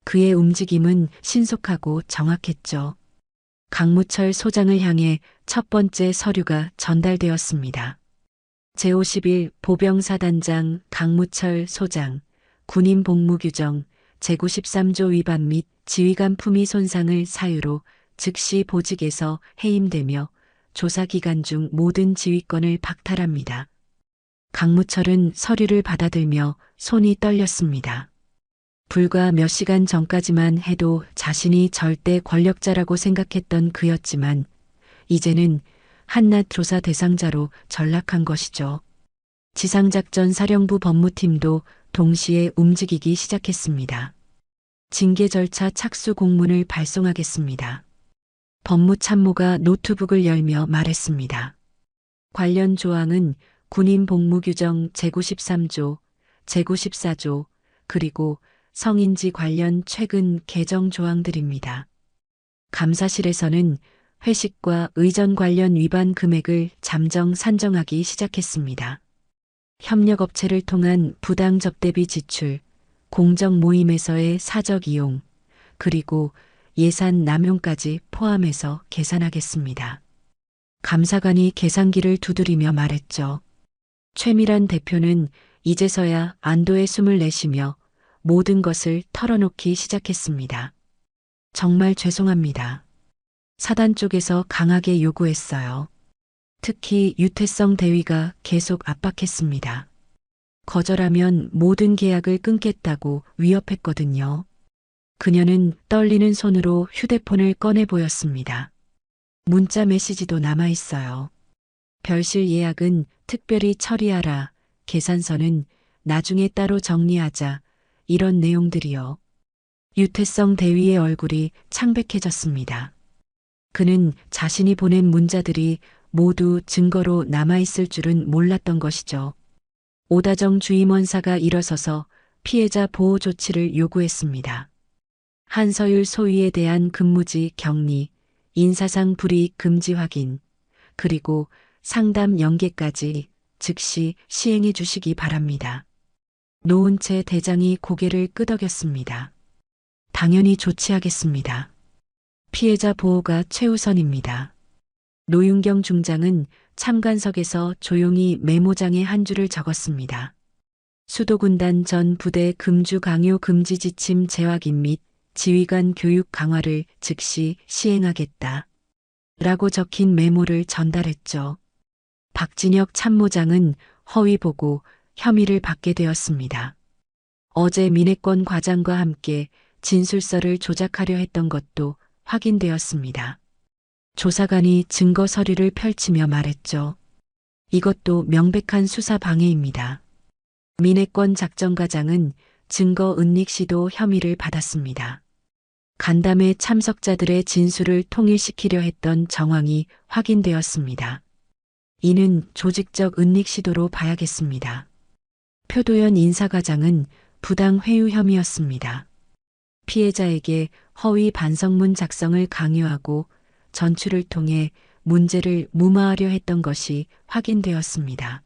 그의 움직임은 신속하고 정확했죠. 강무철 소장을 향해 첫 번째 서류가 전달되었습니다. 제51 보병사단장 강무철 소장, 군인 복무 규정 제93조 위반 및 지휘관 품위 손상을 사유로 즉시 보직에서 해임되며 조사 기간 중 모든 지휘권을 박탈합니다. 강무철은 서류를 받아들며 손이 떨렸습니다. 불과 몇 시간 전까지만 해도 자신이 절대 권력자라고 생각했던 그였지만 이제는 한낱 조사 대상자로 전락한 것이죠. 지상작전 사령부 법무팀도 동시에 움직이기 시작했습니다. 징계 절차 착수 공문을 발송하겠습니다. 법무참모가 노트북을 열며 말했습니다. 관련 조항은 군인 복무 규정 제93조, 제94조, 그리고 성인지 관련 최근 개정 조항들입니다. 감사실에서는 회식과 의전 관련 위반 금액을 잠정 산정하기 시작했습니다. 협력업체를 통한 부당 접대비 지출, 공정 모임에서의 사적 이용, 그리고 예산 남용까지 포함해서 계산하겠습니다. 감사관이 계산기를 두드리며 말했죠. 최미란 대표는 이제서야 안도의 숨을 내쉬며 모든 것을 털어놓기 시작했습니다. 정말 죄송합니다. 사단 쪽에서 강하게 요구했어요. 특히 유태성 대위가 계속 압박했습니다. 거절하면 모든 계약을 끊겠다고 위협했거든요. 그녀는 떨리는 손으로 휴대폰을 꺼내 보였습니다. 문자 메시지도 남아 있어요. 별실 예약은 특별히 처리하라. 계산서는 나중에 따로 정리하자. 이런 내용들이요. 유태성 대위의 얼굴이 창백해졌습니다. 그는 자신이 보낸 문자들이 모두 증거로 남아있을 줄은 몰랐던 것이죠. 오다정 주임원사가 일어서서 피해자 보호 조치를 요구했습니다. 한서율 소위에 대한 근무지 격리, 인사상 불이익 금지 확인, 그리고 상담 연계까지 즉시 시행해 주시기 바랍니다. 노은채 대장이 고개를 끄덕였습니다. 당연히 조치하겠습니다. 피해자 보호가 최우선입니다. 노윤경 중장은 참관석에서 조용히 메모장에 한 줄을 적었습니다. 수도군단 전 부대 금주 강요 금지 지침 재확인 및 지휘관 교육 강화를 즉시 시행하겠다. 라고 적힌 메모를 전달했죠. 박진혁 참모장은 허위 보고 혐의를 받게 되었습니다. 어제 민해권 과장과 함께 진술서를 조작하려 했던 것도 확인되었습니다. 조사관이 증거 서류를 펼치며 말했죠. 이것도 명백한 수사 방해입니다. 민해권 작전과장은 증거 은닉 시도 혐의를 받았습니다. 간담회 참석자들의 진술을 통일시키려 했던 정황이 확인되었습니다. 이는 조직적 은닉 시도로 봐야겠습니다. 표도연 인사과장은 부당 회유 혐의였습니다. 피해자에게 허위 반성문 작성을 강요하고 전출을 통해 문제를 무마하려 했던 것이 확인되었습니다.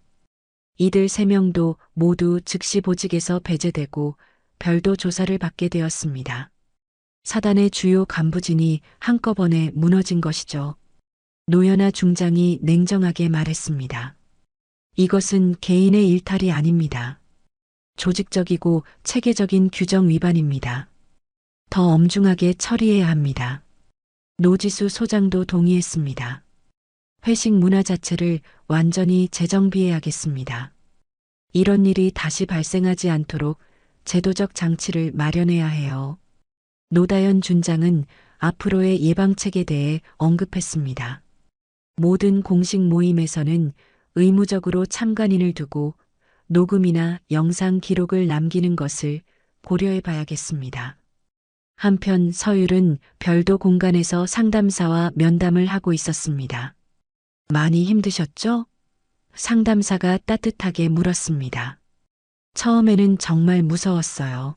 이들 3명도 모두 즉시 보직에서 배제되고 별도 조사를 받게 되었습니다. 사단의 주요 간부진이 한꺼번에 무너진 것이죠. 노현아 중장이 냉정하게 말했습니다. 이것은 개인의 일탈이 아닙니다. 조직적이고 체계적인 규정 위반입니다. 더 엄중하게 처리해야 합니다. 노지수 소장도 동의했습니다. 회식 문화 자체를 완전히 재정비해야겠습니다. 이런 일이 다시 발생하지 않도록 제도적 장치를 마련해야 해요. 노다연 준장은 앞으로의 예방책에 대해 언급했습니다. 모든 공식 모임에서는 의무적으로 참관인을 두고 녹음이나 영상 기록을 남기는 것을 고려해 봐야겠습니다. 한편 서율은 별도 공간에서 상담사와 면담을 하고 있었습니다. 많이 힘드셨죠? 상담사가 따뜻하게 물었습니다. 처음에는 정말 무서웠어요.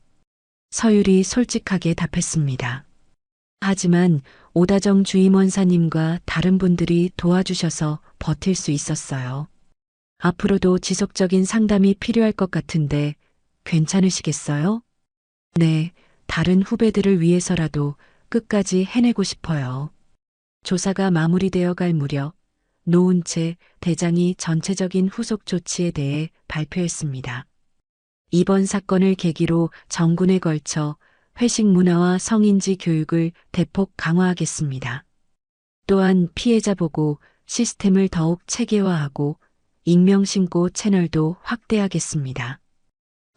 서율이 솔직하게 답했습니다. 하지만 오다정 주임원사님과 다른 분들이 도와주셔서 버틸 수 있었어요. 앞으로도 지속적인 상담이 필요할 것 같은데 괜찮으시겠어요? 네, 다른 후배들을 위해서라도 끝까지 해내고 싶어요. 조사가 마무리되어 갈 무렵 노은채 대장이 전체적인 후속 조치에 대해 발표했습니다. 이번 사건을 계기로 정군에 걸쳐 회식 문화와 성인지 교육을 대폭 강화하겠습니다. 또한 피해자 보고 시스템을 더욱 체계화하고 익명신고 채널도 확대하겠습니다.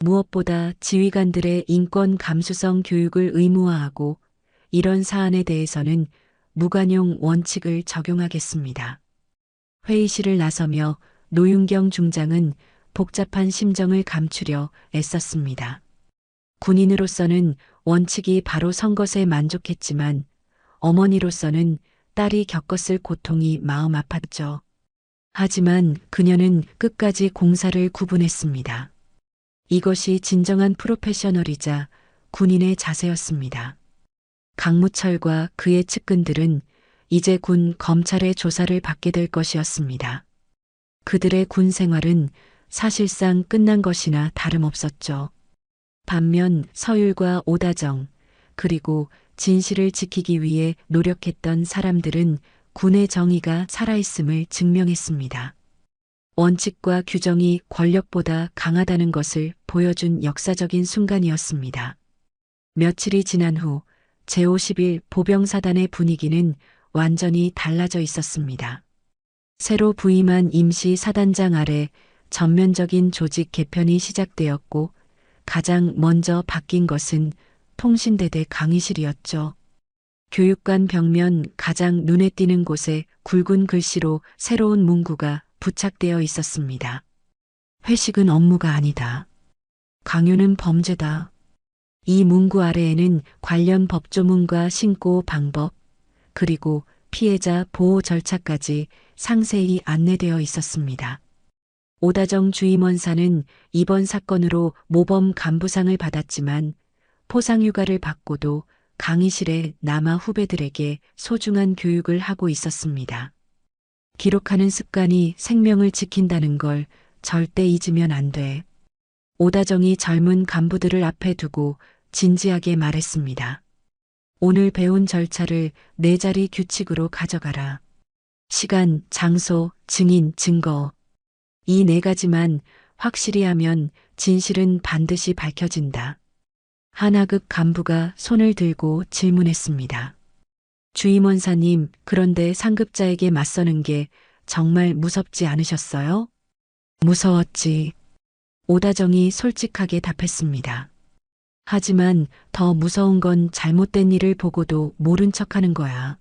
무엇보다 지휘관들의 인권 감수성 교육을 의무화하고 이런 사안에 대해서는 무관용 원칙을 적용하겠습니다. 회의실을 나서며 노윤경 중장은 복잡한 심정을 감추려 애썼습니다. 군인으로서는 원칙이 바로 선 것에 만족했지만 어머니로서는 딸이 겪었을 고통이 마음 아팠죠. 하지만 그녀는 끝까지 공사를 구분했습니다. 이것이 진정한 프로페셔널이자 군인의 자세였습니다. 강무철과 그의 측근들은 이제 군 검찰의 조사를 받게 될 것이었습니다. 그들의 군 생활은 사실상 끝난 것이나 다름없었죠. 반면 서율과 오다정, 그리고 진실을 지키기 위해 노력했던 사람들은 군의 정의가 살아있음을 증명했습니다. 원칙과 규정이 권력보다 강하다는 것을 보여준 역사적인 순간이었습니다. 며칠이 지난 후 제51 보병사단의 분위기는 완전히 달라져 있었습니다. 새로 부임한 임시 사단장 아래 전면적인 조직 개편이 시작되었고 가장 먼저 바뀐 것은 통신대대 강의실이었죠. 교육관 벽면 가장 눈에 띄는 곳에 굵은 글씨로 새로운 문구가 부착되어 있었습니다. 회식은 업무가 아니다. 강요는 범죄다. 이 문구 아래에는 관련 법조문과 신고 방법, 그리고 피해자 보호 절차까지 상세히 안내되어 있었습니다. 오다정 주임원사는 이번 사건으로 모범 간부상을 받았지만 포상휴가를 받고도 강의실에 남아 후배들에게 소중한 교육을 하고 있었습니다. 기록하는 습관이 생명을 지킨다는 걸 절대 잊으면 안 돼. 오다정이 젊은 간부들을 앞에 두고 진지하게 말했습니다. 오늘 배운 절차를 네 자리 규칙으로 가져가라. 시간, 장소, 증인, 증거. 이 네 가지만 확실히 하면 진실은 반드시 밝혀진다. 하나급 간부가 손을 들고 질문했습니다. 주임원사님, 그런데 상급자에게 맞서는 게 정말 무섭지 않으셨어요? 무서웠지. 오다정이 솔직하게 답했습니다. 하지만 더 무서운 건 잘못된 일을 보고도 모른 척하는 거야.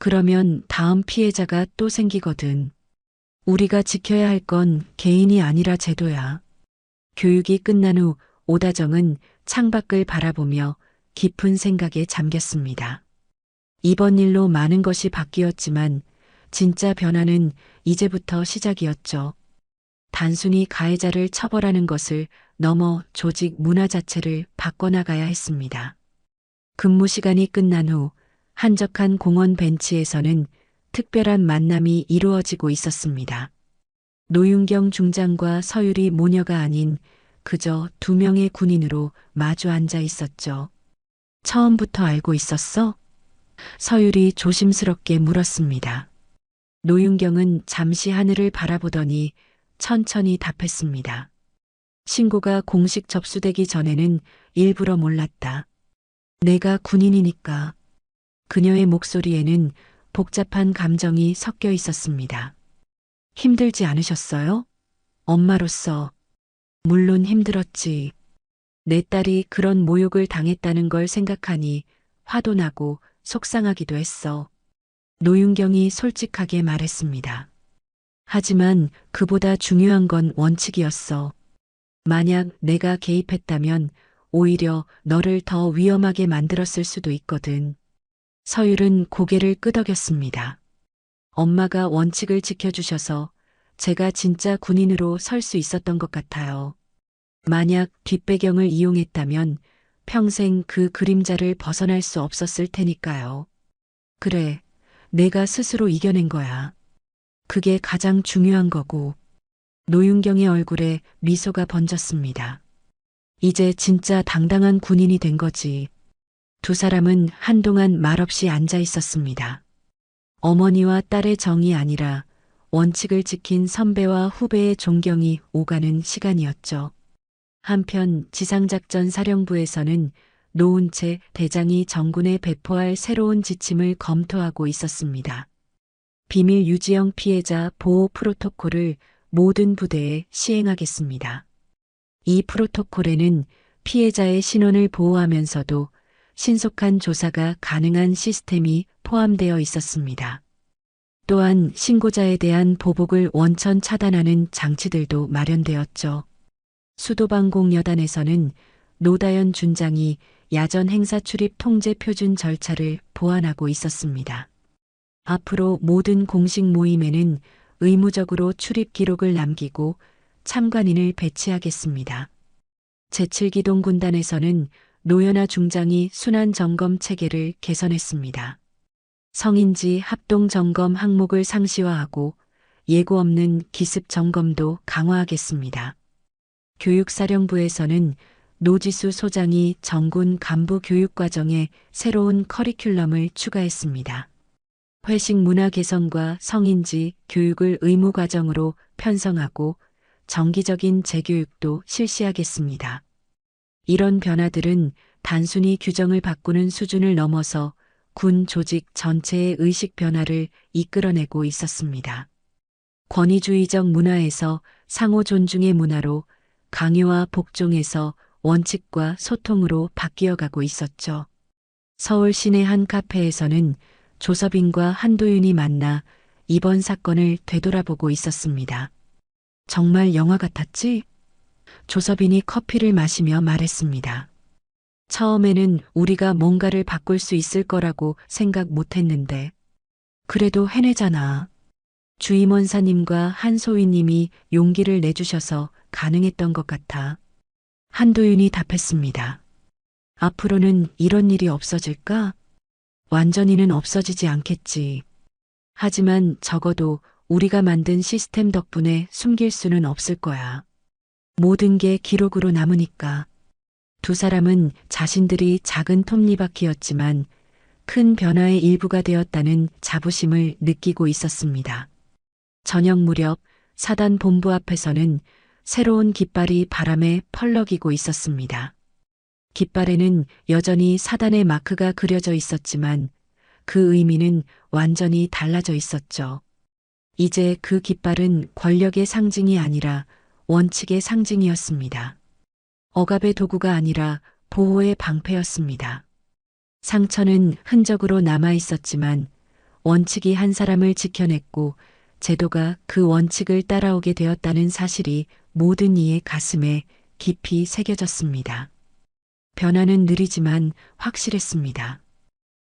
그러면 다음 피해자가 또 생기거든. 우리가 지켜야 할 건 개인이 아니라 제도야. 교육이 끝난 후 오다정은 창밖을 바라보며 깊은 생각에 잠겼습니다. 이번 일로 많은 것이 바뀌었지만 진짜 변화는 이제부터 시작이었죠. 단순히 가해자를 처벌하는 것을 넘어 조직 문화 자체를 바꿔나가야 했습니다. 근무 시간이 끝난 후 한적한 공원 벤치에서는 특별한 만남이 이루어지고 있었습니다. 노윤경 중장과 서유리 모녀가 아닌 그저 두 명의 군인으로 마주 앉아 있었죠. 처음부터 알고 있었어? 서유리 조심스럽게 물었습니다. 노윤경은 잠시 하늘을 바라보더니 천천히 답했습니다. 신고가 공식 접수되기 전에는 일부러 몰랐다. 내가 군인이니까. 그녀의 목소리에는 복잡한 감정이 섞여 있었습니다. 힘들지 않으셨어요? 엄마로서. 물론 힘들었지. 내 딸이 그런 모욕을 당했다는 걸 생각하니 화도 나고 속상하기도 했어. 노윤경이 솔직하게 말했습니다. 하지만 그보다 중요한 건 원칙이었어. 만약 내가 개입했다면 오히려 너를 더 위험하게 만들었을 수도 있거든. 서율은 고개를 끄덕였습니다. 엄마가 원칙을 지켜주셔서 제가 진짜 군인으로 설 수 있었던 것 같아요. 만약 뒷배경을 이용했다면 평생 그 그림자를 벗어날 수 없었을 테니까요. 그래, 내가 스스로 이겨낸 거야. 그게 가장 중요한 거고. 노윤경의 얼굴에 미소가 번졌습니다. 이제 진짜 당당한 군인이 된 거지. 두 사람은 한동안 말없이 앉아 있었습니다. 어머니와 딸의 정이 아니라 원칙을 지킨 선배와 후배의 존경이 오가는 시간이었죠. 한편 지상작전 사령부에서는 노은채 대장이 정군에 배포할 새로운 지침을 검토하고 있었습니다. 비밀 유지형 피해자 보호 프로토콜을 모든 부대에 시행하겠습니다. 이 프로토콜에는 피해자의 신원을 보호하면서도 신속한 조사가 가능한 시스템이 포함되어 있었습니다. 또한 신고자에 대한 보복을 원천 차단하는 장치들도 마련되었죠. 수도방공여단에서는 노다연 준장이 야전 행사 출입 통제 표준 절차를 보완하고 있었습니다. 앞으로 모든 공식 모임에는 의무적으로 출입 기록을 남기고 참관인을 배치하겠습니다. 제7기동 군단에서는 노연아 중장이 순환 점검 체계를 개선했습니다. 성인지 합동 점검 항목을 상시화하고 예고 없는 기습 점검도 강화하겠습니다. 교육사령부에서는 노지수 소장이 정군 간부 교육 과정에 새로운 커리큘럼을 추가했습니다. 회식 문화 개선과 성인지 교육을 의무 과정으로 편성하고 정기적인 재교육도 실시하겠습니다. 이런 변화들은 단순히 규정을 바꾸는 수준을 넘어서 군 조직 전체의 의식 변화를 이끌어내고 있었습니다. 권위주의적 문화에서 상호 존중의 문화로 강요와 복종에서 원칙과 소통으로 바뀌어가고 있었죠. 서울 시내 한 카페에서는 조섭인과 한도윤이 만나 이번 사건을 되돌아보고 있었습니다. 정말 영화 같았지? 조섭인이 커피를 마시며 말했습니다. 처음에는 우리가 뭔가를 바꿀 수 있을 거라고 생각 못했는데 그래도 해내잖아. 주임원사님과 한소희님이 용기를 내주셔서 가능했던 것 같아. 한도윤이 답했습니다. 앞으로는 이런 일이 없어질까? 완전히는 없어지지 않겠지. 하지만 적어도 우리가 만든 시스템 덕분에 숨길 수는 없을 거야. 모든 게 기록으로 남으니까. 두 사람은 자신들이 작은 톱니바퀴였지만 큰 변화의 일부가 되었다는 자부심을 느끼고 있었습니다. 저녁 무렵 사단 본부 앞에서는 새로운 깃발이 바람에 펄럭이고 있었습니다. 깃발에는 여전히 사단의 마크가 그려져 있었지만 그 의미는 완전히 달라져 있었죠. 이제 그 깃발은 권력의 상징이 아니라 원칙의 상징이었습니다. 억압의 도구가 아니라 보호의 방패였습니다. 상처는 흔적으로 남아 있었지만 원칙이 한 사람을 지켜냈고 제도가 그 원칙을 따라오게 되었다는 사실이 모든 이의 가슴에 깊이 새겨졌습니다. 변화는 느리지만 확실했습니다.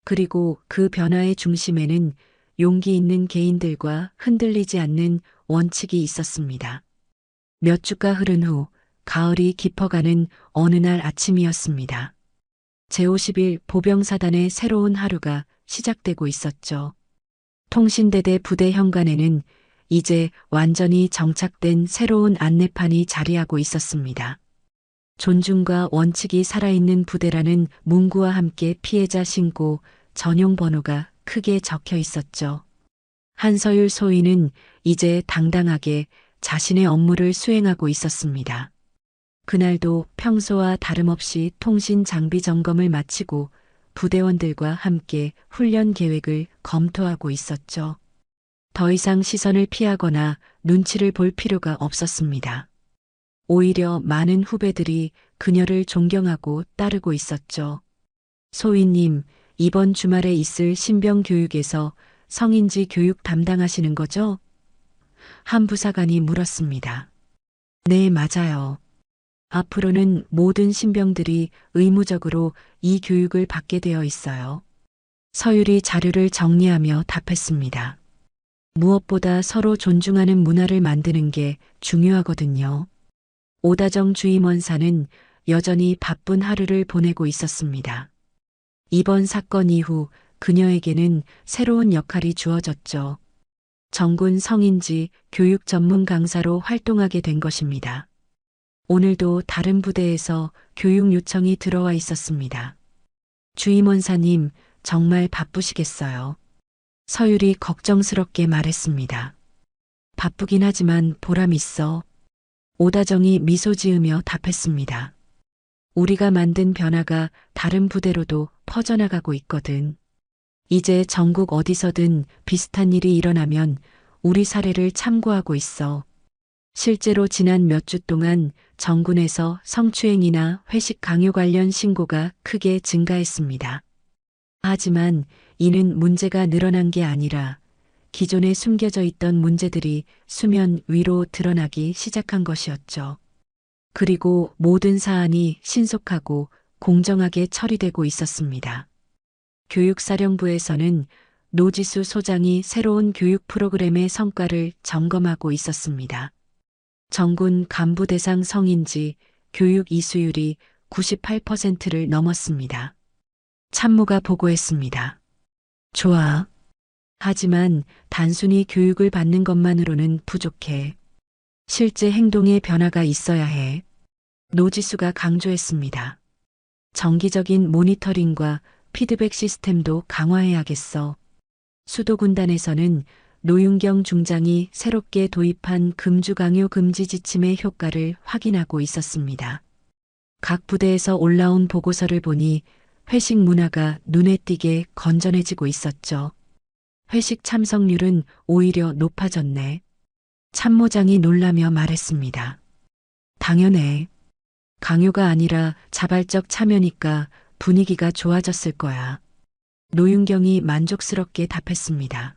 그리고 그 변화의 중심에는 용기 있는 개인들과 흔들리지 않는 원칙이 있었습니다. 몇 주가 흐른 후 가을이 깊어가는 어느 날 아침이었습니다. 제50일 보병사단의 새로운 하루가 시작되고 있었죠. 통신대대 부대 현관에는 이제 완전히 정착된 새로운 안내판이 자리하고 있었습니다. 존중과 원칙이 살아있는 부대라는 문구와 함께 피해자 신고 전용 번호가 크게 적혀 있었죠. 한서율 소위는 이제 당당하게 자신의 업무를 수행하고 있었습니다. 그날도 평소와 다름없이 통신 장비 점검을 마치고 부대원들과 함께 훈련 계획을 검토하고 있었죠. 더 이상 시선을 피하거나 눈치를 볼 필요가 없었습니다. 오히려 많은 후배들이 그녀를 존경하고 따르고 있었죠. 소위님, 이번 주말에 있을 신병 교육에서 성인지 교육 담당하시는 거죠? 한 부사관이 물었습니다. 네, 맞아요. 앞으로는 모든 신병들이 의무적으로 이 교육을 받게 되어 있어요. 서율이 자료를 정리하며 답했습니다. 무엇보다 서로 존중하는 문화를 만드는 게 중요하거든요. 오다정 주임원사는 여전히 바쁜 하루를 보내고 있었습니다. 이번 사건 이후 그녀에게는 새로운 역할이 주어졌죠. 정군 성인지 교육 전문 강사로 활동하게 된 것입니다. 오늘도 다른 부대에서 교육 요청이 들어와 있었습니다. 주임원사님, 정말 바쁘시겠어요. 서율이 걱정스럽게 말했습니다. 바쁘긴 하지만 보람 있어. 오다정이 미소 지으며 답했습니다. 우리가 만든 변화가 다른 부대로도 퍼져나가고 있거든. 이제 전국 어디서든 비슷한 일이 일어나면 우리 사례를 참고하고 있어. 실제로 지난 몇 주 동안 정군에서 성추행이나 회식 강요 관련 신고가 크게 증가했습니다. 하지만 이는 문제가 늘어난 게 아니라 기존에 숨겨져 있던 문제들이 수면 위로 드러나기 시작한 것이었죠. 그리고 모든 사안이 신속하고 공정하게 처리되고 있었습니다. 교육사령부에서는 노지수 소장이 새로운 교육 프로그램의 성과를 점검하고 있었습니다. 정군 간부 대상 성인지 교육 이수율이 98%를 넘었습니다. 참모가 보고했습니다. 좋아. 하지만 단순히 교육을 받는 것만으로는 부족해. 실제 행동의 변화가 있어야 해. 노지수가 강조했습니다. 정기적인 모니터링과 피드백 시스템도 강화해야겠어. 수도군단에서는 노윤경 중장이 새롭게 도입한 금주 강요 금지 지침의 효과를 확인하고 있었습니다. 각 부대에서 올라온 보고서를 보니 회식 문화가 눈에 띄게 건전해지고 있었죠. 회식 참석률은 오히려 높아졌네. 참모장이 놀라며 말했습니다. 당연해. 강요가 아니라 자발적 참여니까 분위기가 좋아졌을 거야. 노윤경이 만족스럽게 답했습니다.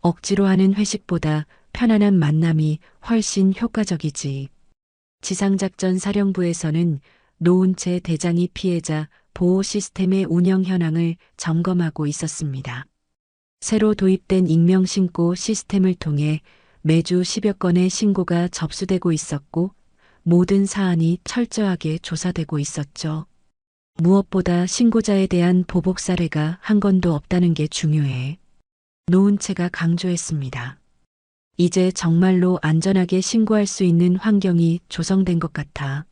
억지로 하는 회식보다 편안한 만남이 훨씬 효과적이지. 지상작전 사령부에서는 노은채 대장이 피해자 보호 시스템의 운영 현황을 점검하고 있었습니다. 새로 도입된 익명신고 시스템을 통해 매주 10여 건의 신고가 접수되고 있었고 모든 사안이 철저하게 조사되고 있었죠. 무엇보다 신고자에 대한 보복 사례가 한 건도 없다는 게 중요해. 노은채가 강조했습니다. 이제 정말로 안전하게 신고할 수 있는 환경이 조성된 것 같아.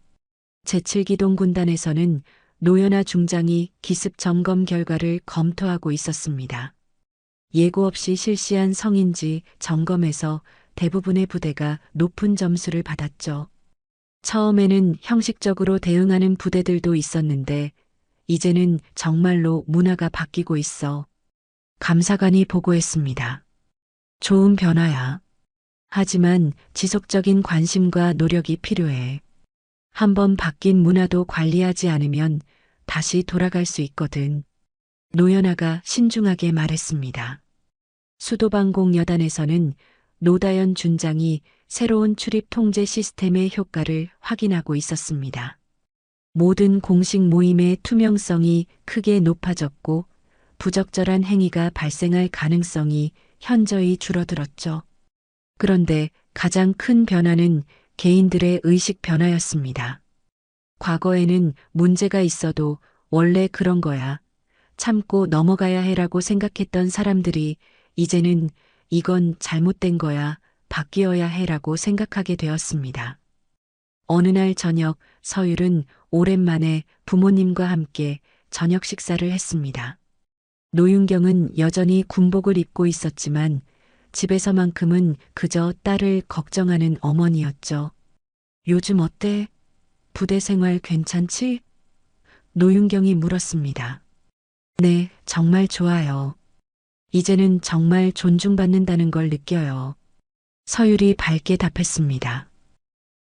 제7기동 군단에서는 노연아 중장이 기습 점검 결과를 검토하고 있었습니다. 예고 없이 실시한 성인지 점검에서 대부분의 부대가 높은 점수를 받았죠. 처음에는 형식적으로 대응하는 부대들도 있었는데 이제는 정말로 문화가 바뀌고 있어. 감사관이 보고했습니다. 좋은 변화야. 하지만 지속적인 관심과 노력이 필요해. 한번 바뀐 문화도 관리하지 않으면 다시 돌아갈 수 있거든. 노연아가 신중하게 말했습니다. 수도방공여단에서는 노다연 준장이 새로운 출입 통제 시스템의 효과를 확인하고 있었습니다. 모든 공식 모임의 투명성이 크게 높아졌고 부적절한 행위가 발생할 가능성이 현저히 줄어들었죠. 그런데 가장 큰 변화는 개인들의 의식 변화였습니다. 과거에는 문제가 있어도 원래 그런 거야, 참고 넘어가야 해라고 생각했던 사람들이 이제는 이건 잘못된 거야, 바뀌어야 해라고 생각하게 되었습니다. 어느 날 저녁 서율은 오랜만에 부모님과 함께 저녁 식사를 했습니다. 노윤경은 여전히 군복을 입고 있었지만 집에서만큼은 그저 딸을 걱정하는 어머니였죠. 요즘 어때? 부대 생활 괜찮지? 노윤경이 물었습니다. 네, 정말 좋아요. 이제는 정말 존중받는다는 걸 느껴요. 서율이 밝게 답했습니다.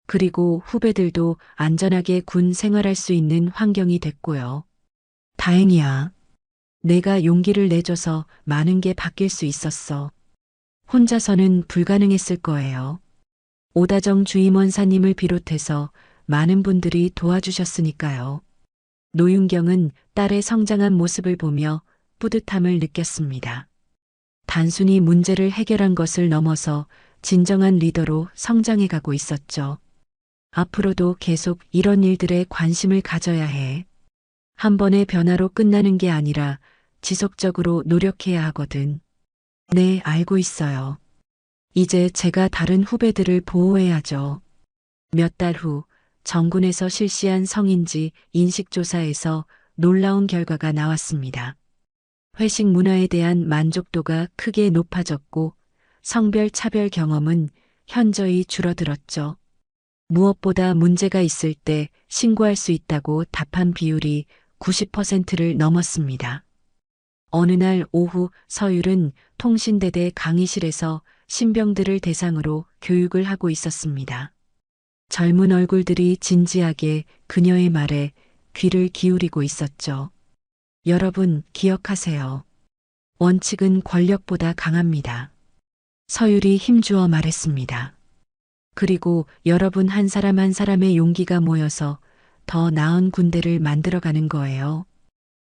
그리고 후배들도 안전하게 군 생활할 수 있는 환경이 됐고요. 다행이야. 내가 용기를 내줘서 많은 게 바뀔 수 있었어. 혼자서는 불가능했을 거예요. 오다정 주임원사님을 비롯해서 많은 분들이 도와주셨으니까요. 노윤경은 딸의 성장한 모습을 보며 뿌듯함을 느꼈습니다. 단순히 문제를 해결한 것을 넘어서 진정한 리더로 성장해가고 있었죠. 앞으로도 계속 이런 일들에 관심을 가져야 해. 한 번의 변화로 끝나는 게 아니라 지속적으로 노력해야 하거든. 네, 알고 있어요. 이제 제가 다른 후배들을 보호해야죠. 몇 달 후 정군에서 실시한 성인지 인식조사에서 놀라운 결과가 나왔습니다. 회식 문화에 대한 만족도가 크게 높아졌고 성별 차별 경험은 현저히 줄어들었죠. 무엇보다 문제가 있을 때 신고할 수 있다고 답한 비율이 90%를 넘었습니다. 어느 날 오후 서율은 통신대대 강의실에서 신병들을 대상으로 교육을 하고 있었습니다. 젊은 얼굴들이 진지하게 그녀의 말에 귀를 기울이고 있었죠. 여러분 기억하세요. 원칙은 권력보다 강합니다. 서율이 힘주어 말했습니다. 그리고 여러분 한 사람 한 사람의 용기가 모여서 더 나은 군대를 만들어가는 거예요.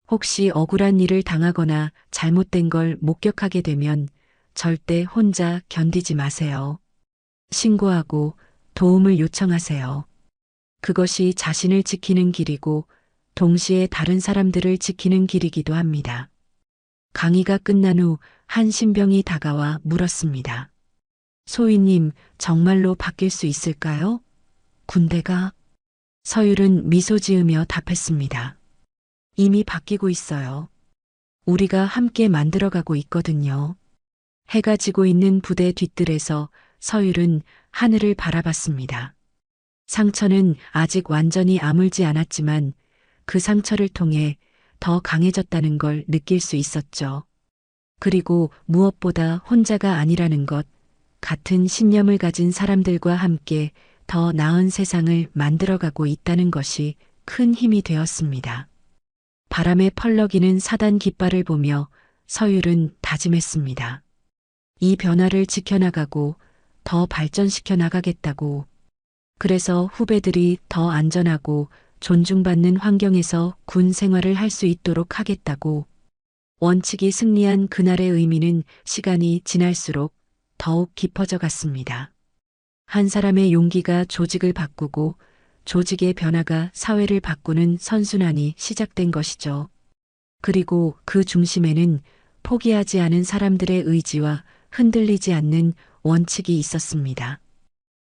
혹시 억울한 일을 당하거나 잘못된 걸 목격하게 되면 절대 혼자 견디지 마세요. 신고하고 도움을 요청하세요. 그것이 자신을 지키는 길이고 동시에 다른 사람들을 지키는 길이기도 합니다. 강의가 끝난 후 한 신병이 다가와 물었습니다. 소위님, 정말로 바뀔 수 있을까요? 군대가? 서율은 미소 지으며 답했습니다. 이미 바뀌고 있어요. 우리가 함께 만들어가고 있거든요. 해가 지고 있는 부대 뒤뜰에서 서율은 하늘을 바라봤습니다. 상처는 아직 완전히 아물지 않았지만 그 상처를 통해 더 강해졌다는 걸 느낄 수 있었죠. 그리고 무엇보다 혼자가 아니라는 것, 같은 신념을 가진 사람들과 함께 더 나은 세상을 만들어가고 있다는 것이 큰 힘이 되었습니다. 바람에 펄럭이는 사단 깃발을 보며 서율은 다짐했습니다. 이 변화를 지켜나가고 더 발전시켜 나가겠다고. 그래서 후배들이 더 안전하고 존중받는 환경에서 군 생활을 할 수 있도록 하겠다고. 원칙이 승리한 그날의 의미는 시간이 지날수록 더욱 깊어져 갔습니다. 한 사람의 용기가 조직을 바꾸고 조직의 변화가 사회를 바꾸는 선순환이 시작된 것이죠. 그리고 그 중심에는 포기하지 않은 사람들의 의지와 흔들리지 않는 원칙이 있었습니다.